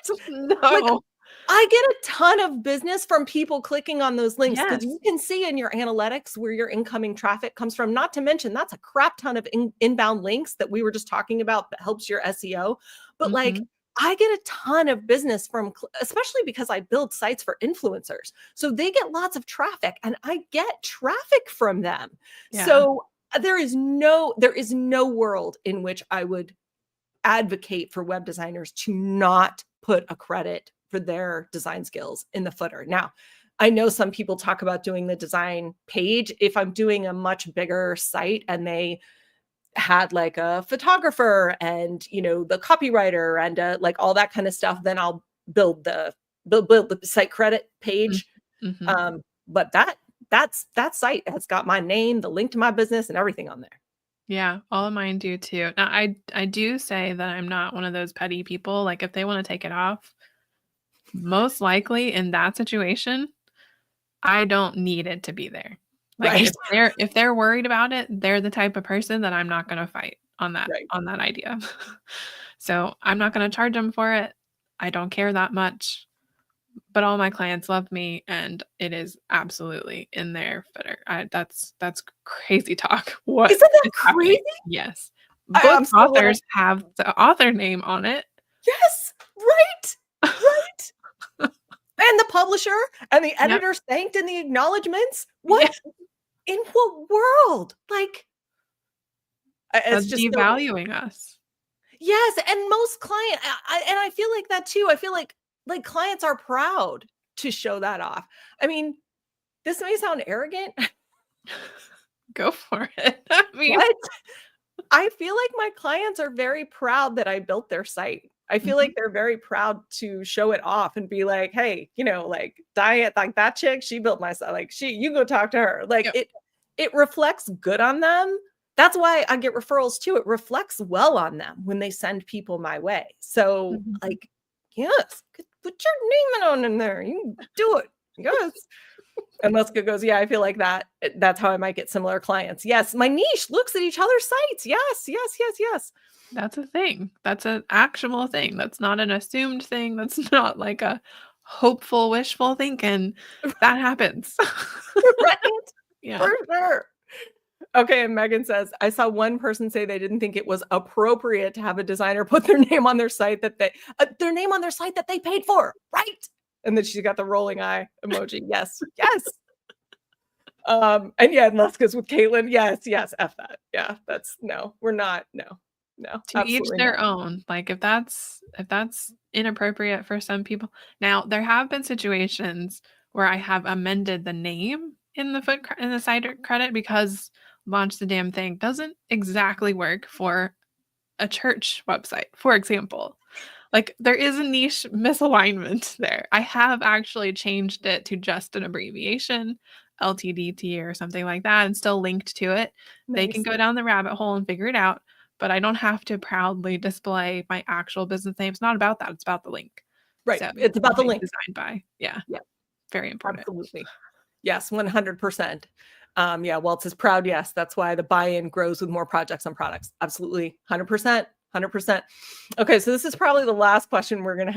Like, No. I get a ton of business from people clicking on those links, because Yes. you can see in your analytics where your incoming traffic comes from. Not to mention, that's a crap ton of inbound links that we were just talking about that helps your SEO. But like, Mhm. I get a ton of business from, especially because I build sites for influencers. So they get lots of traffic and I get traffic from them. Yeah. So there is no world in which I would advocate for web designers to not put a credit for their design skills in the footer. Now, I know some people talk about doing the design page. If I'm doing a much bigger site and they had like a photographer and the copywriter and like all that kind of stuff, then I'll build the site credit page. Mhm. But that site has got my name, the link to my business, and everything on there. Yeah, all of mine do too. Now, I do say that I'm not one of those petty people. Like, if they want to take it off, most likely in that situation, I don't need it to be there. Like, Right. if they're worried about it, they're the type of person that I'm not going to fight on that Right. idea. So I'm not going to charge them for it. I don't care that much. But all my clients love me, and it is absolutely in their footer. That's crazy talk. What Isn't that is happening? crazy? Yes. I'm Book still authors have the author name on it. Yes. Right. Right. And the publisher and the Yep. editors thanked in the acknowledgments. Yeah. In what world? Like, it's That's just so, devaluing us. yes. And most and I feel like that too. I feel like clients are proud to show that off. I mean, this may sound arrogant. Go for it. I mean, What? I feel like my clients are very proud that I built their site. I feel like they're very proud to show it off and be like, hey, like Diane, like that chick, she built my site. Like you go talk to her. Like yep. it reflects good on them. That's why I get referrals too. It reflects well on them when they send people my way. So like, yes, put your name in there. You can do it. Yes. And Leska goes, yeah, I feel like that's how I might get similar clients. Yes, my niche looks at each other's sites. Yes, yes, yes, yes. That's a thing. That's an actual thing. That's not an assumed thing. That's not like a hopeful, wishful thinking. That happens. Right? Yeah. For sure. Okay, and Megan says, I saw one person say they didn't think it was appropriate to have a designer put their name on their site that they paid for, right? And then she got the rolling eye emoji. Yes, yes. And yeah, and Leska's with Katelyn. Yes, yes, F that. Yeah, that's we're not, no, To each their own. Like if that's inappropriate for some people. Now, there have been situations where I have amended the name in the site credit because launch the damn thing doesn't exactly work for a church website, for example. Like there is a niche misalignment there. I have actually changed it to just an abbreviation, LTDT or something like that, and still linked to it. They can go down the rabbit hole and figure it out, but I don't have to proudly display my actual business name. It's not about that. It's about the link. Right. So, it's about the link. Designed by. Yeah. Yeah. Very important. Absolutely. Yes, 100%. Yeah, Waltz is proud. Yes, that's why the buy-in grows with more projects and products. Absolutely. 100%. 100%. Okay, so this is probably the last question we're going to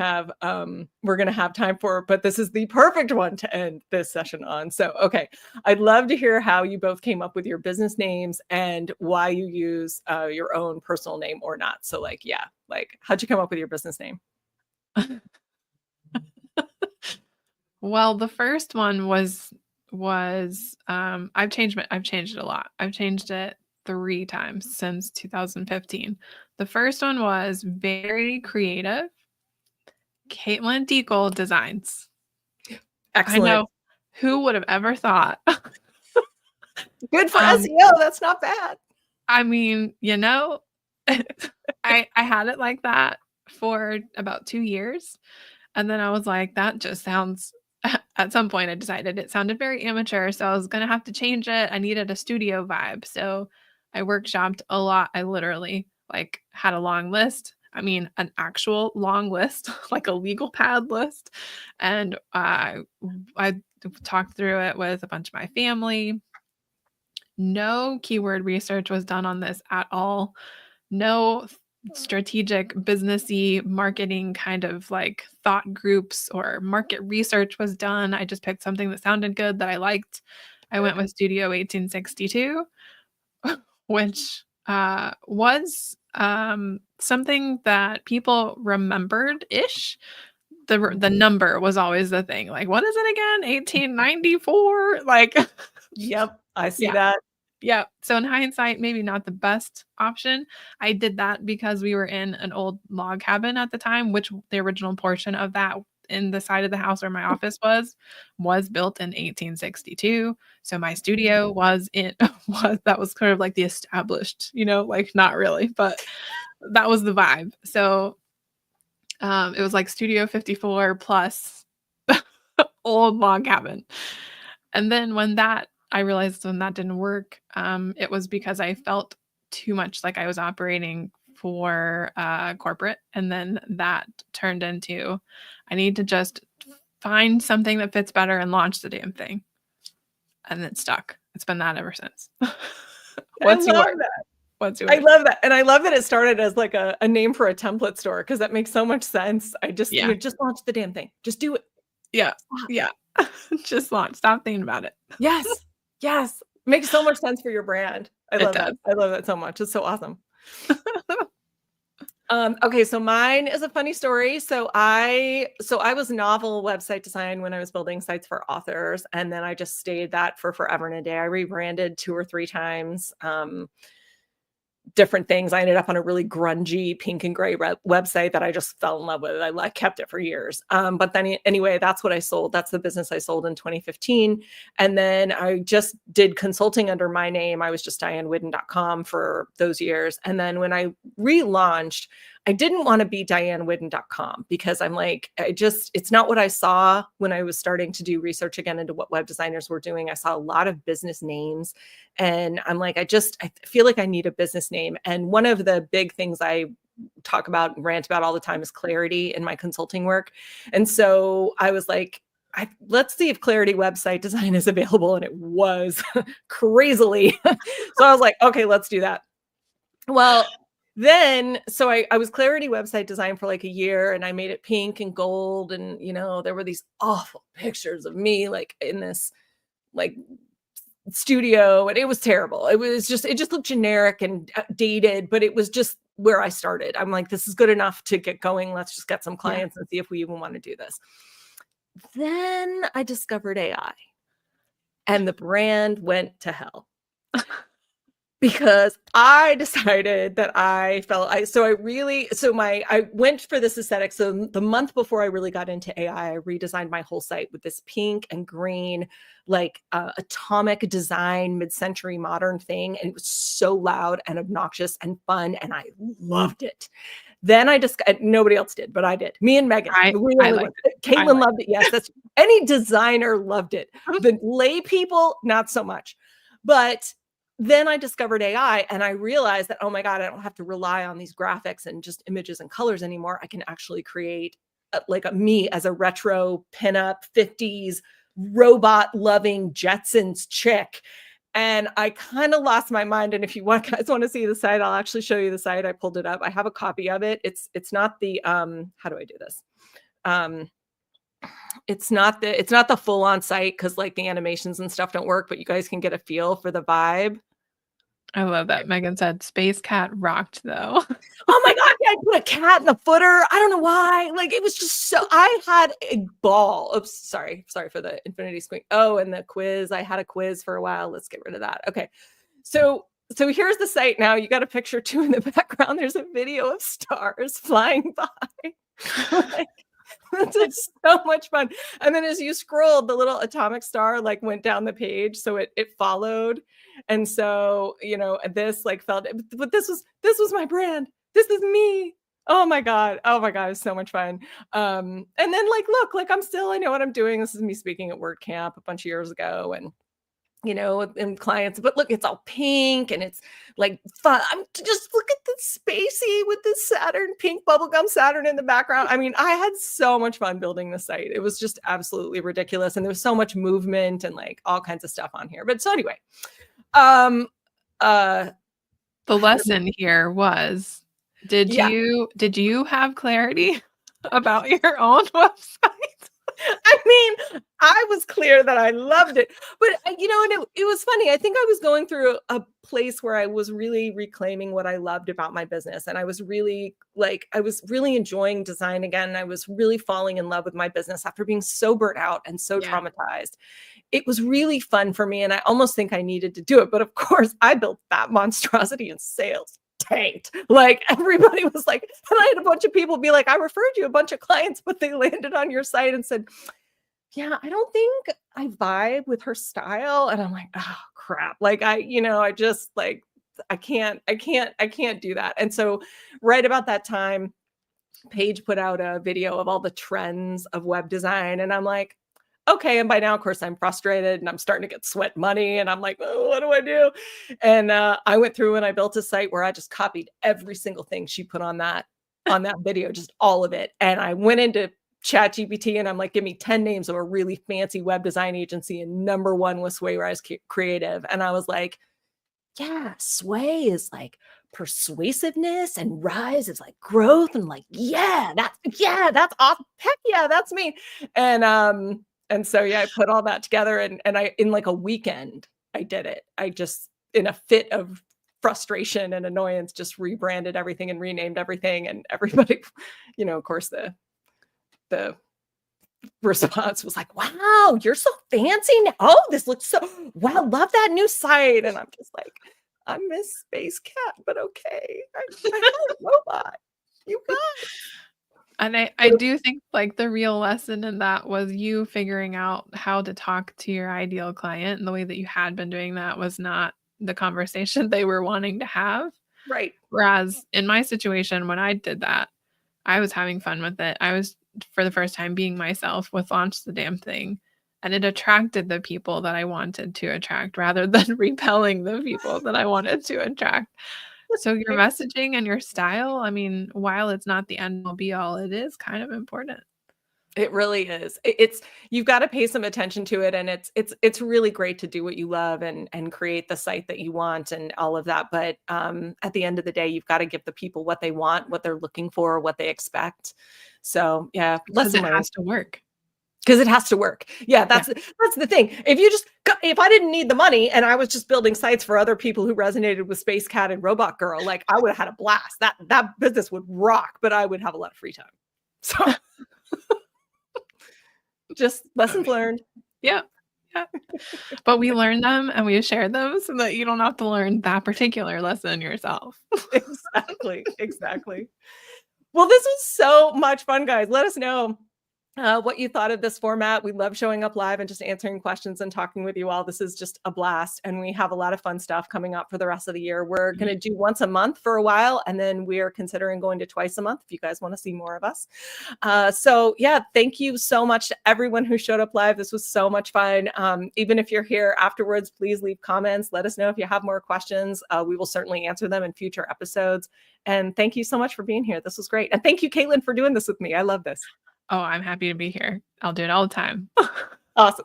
have time for, but this is the perfect one to end this session on. So, okay, I'd love to hear how you both came up with your business names and why you use your own personal name or not. So like, yeah, like how'd you come up with your business name? Well, the first one was I've changed it a lot. I've changed it 3 times since 2015. The first one was very creative. Katelyn Dekle Designs. Excellent. I know. Who would have ever thought? Good for SEO. That's not bad. I mean, I had it like that for about 2 years. And then I was like, that just sounds, at some point I decided it sounded very amateur. So I was going to have to change it. I needed a studio vibe. So I workshopped a lot. I literally had a long list. I mean, an actual long list, like a legal pad list. And I talked through it with a bunch of my family. No keyword research was done on this at all. No strategic businessy marketing kind of thought groups or market research was done. I just picked something that sounded good that I liked. I went with Studio 1862, which was something that people remembered-ish. The number was always the thing. Like, what is it again? 1894? Yep, I see that. Yeah. So in hindsight, maybe not the best option. I did that because we were in an old log cabin at the time, which the original portion of that in the side of the house where my office was built in 1862. So my studio was kind of like the established, not really, but that was the vibe. So it was like Studio 54 plus old log cabin. And then I realized when that didn't work, it was because I felt too much like I was operating for corporate. And then that turned into, I need to just find something that fits better and launch the damn thing. And it stuck. It's been that ever since. What's yours? I love that. And I love that it started as like a name for a template store because that makes so much sense. I just, just launch the damn thing. Just do it. Yeah. Stop. Yeah. Just launch. Stop thinking about it. Yes. Yes. Makes so much sense for your brand. I love that. I love that so much. It's so awesome. Okay, so mine is a funny story. So I was novel website design when I was building sites for authors, and then I just stayed that for forever and a day. I rebranded 2 or 3 times. Different things. I ended up on a really grungy pink and gray website that I just fell in love with. I kept it for years. But then anyway, that's what I sold. That's the business I sold in 2015. And then I just did consulting under my name. I was just DianeWhiddon.com for those years. And then when I relaunched, I didn't want to be DianeWhiddon.com because I'm like, it's not what I saw when I was starting to do research again into what web designers were doing. I saw a lot of business names. And I'm like, I feel like I need a business name. And one of the big things I talk about and rant about all the time is clarity in my consulting work. And so I was like, let's see if Clarity website design is available. And it was crazily. So I was like, okay, let's do that. Well, then, so I was Clarity website design for like a year, and I made it pink and gold. And, there were these awful pictures of me like in this like studio, and it was terrible. It just looked generic and dated, but it was just where I started. I'm like, this is good enough to get going. Let's just get some clients and see if we even want to do this. Then I discovered AI, and the brand went to hell. Because I decided that I went for this aesthetic. So the month before I really got into AI, I redesigned my whole site with this pink and green, like atomic design, mid-century modern thing. And it was so loud and obnoxious and fun. And I loved it. Then nobody else did, but I did. Me and Megan. Katelyn loved it. Yes, any designer loved it. The lay people, not so much. But then I discovered AI, and I realized that, oh my God, I don't have to rely on these graphics and just images and colors anymore. I can actually create me as a retro pinup 50s robot loving Jetsons chick. And I kind of lost my mind. And if you guys want to see the site, I'll actually show you the site. I pulled it up. I have a copy of it. It's not the, how do I do this? It's not the full on site, because like the animations and stuff don't work, but you guys can get a feel for the vibe. I love that Megan said Space Cat rocked though. Oh my God, yeah, I put a cat in the footer. I don't know why. Like, it was just so, I had a ball. Oops, sorry for the infinity squeak. Oh, and the quiz. I had a quiz for a while. Let's get rid of that. Okay. So here's the site now. You got a picture too in the background. There's a video of stars flying by. Like, it's so much fun. And then as you scrolled, the little atomic star like went down the page, so it followed. And so this like felt, but this was my brand. This is me. Oh my God, it was so much fun. And then look, I know what I'm doing. This is me speaking at WordCamp a bunch of years ago, and and clients, but look, it's all pink and it's like fun. I'm just look at the spacey with the pink bubblegum Saturn in the background. I mean, I had so much fun building the site. It was just absolutely ridiculous. And there was so much movement and like all kinds of stuff on here. But so anyway, the lesson here was, did you have clarity about your own website? I mean, I was clear that I loved it, but and it was funny. I think I was going through a place where I was really reclaiming what I loved about my business. And I was really enjoying design again. I was really falling in love with my business after being so burnt out and so traumatized. It was really fun for me. And I almost think I needed to do it. But of course, I built that monstrosity in sales. Tanked. Like, everybody was like, and I had a bunch of people be like, I referred you a bunch of clients, but they landed on your site and said, yeah, I don't think I vibe with her style. And I'm like, oh crap. Like, I just like, I can't do that. And so right about that time, Paige put out a video of all the trends of web design. And I'm like, okay. And by now, of course, I'm frustrated and I'm starting to get sweat money. And I'm like, oh, what do I do? And I went through and I built a site where I just copied every single thing she put on that video, just all of it. And I went into ChatGPT and I'm like, give me 10 names of a really fancy web design agency. And number one was Sway Rise Creative. And I was like, yeah, Sway is like persuasiveness and Rise is like growth. And like, that's awesome. Heck yeah, that's me. And so, I put all that together and I, in like a weekend, I did it. I just, in a fit of frustration and annoyance, just rebranded everything and renamed everything. And everybody, of course, the response was like, wow, you're so fancy now. Oh, this looks so, wow, love that new site. And I'm just like, I miss Space Cat, but okay. I have a robot. You guys. And I do think like the real lesson in that was you figuring out how to talk to your ideal client. And the way that you had been doing that was not the conversation they were wanting to have. Right. Whereas in my situation, when I did that, I was having fun with it. I was, for the first time, being myself with Launch the Damn Thing. And it attracted the people that I wanted to attract rather than repelling the people that I wanted to attract. So your messaging and your style, I mean, while it's not the end all be all, it is kind of important. It really is. It's you've got to pay some attention to it, and it's really great to do what you love and create the site that you want and all of that. But at the end of the day, you've got to give the people what they want, what they're looking for, what they expect. So yeah, Because it has to work. Because it has to work. Yeah, that's the thing. If I didn't need the money and I was just building sites for other people who resonated with Space Cat and Robot Girl, like I would have had a blast. That business would rock, but I would have a lot of free time. So just lessons learned. Yeah. Yeah. But we learn them and we share them so that you don't have to learn that particular lesson yourself. Exactly. Well, this was so much fun, guys. Let us know what you thought of this format. We love showing up live and just answering questions and talking with you all. This is just a blast. And we have a lot of fun stuff coming up for the rest of the year. We're going to do once a month for a while. And then we're considering going to twice a month if you guys want to see more of us. So yeah, thank you so much to everyone who showed up live. This was so much fun. Even if you're here afterwards, please leave comments. Let us know if you have more questions. We will certainly answer them in future episodes. And thank you so much for being here. This was great. And thank you, Katelyn, for doing this with me. I love this. Oh, I'm happy to be here. I'll do it all the time. Awesome.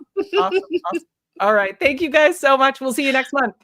All right. Thank you guys so much. We'll see you next month.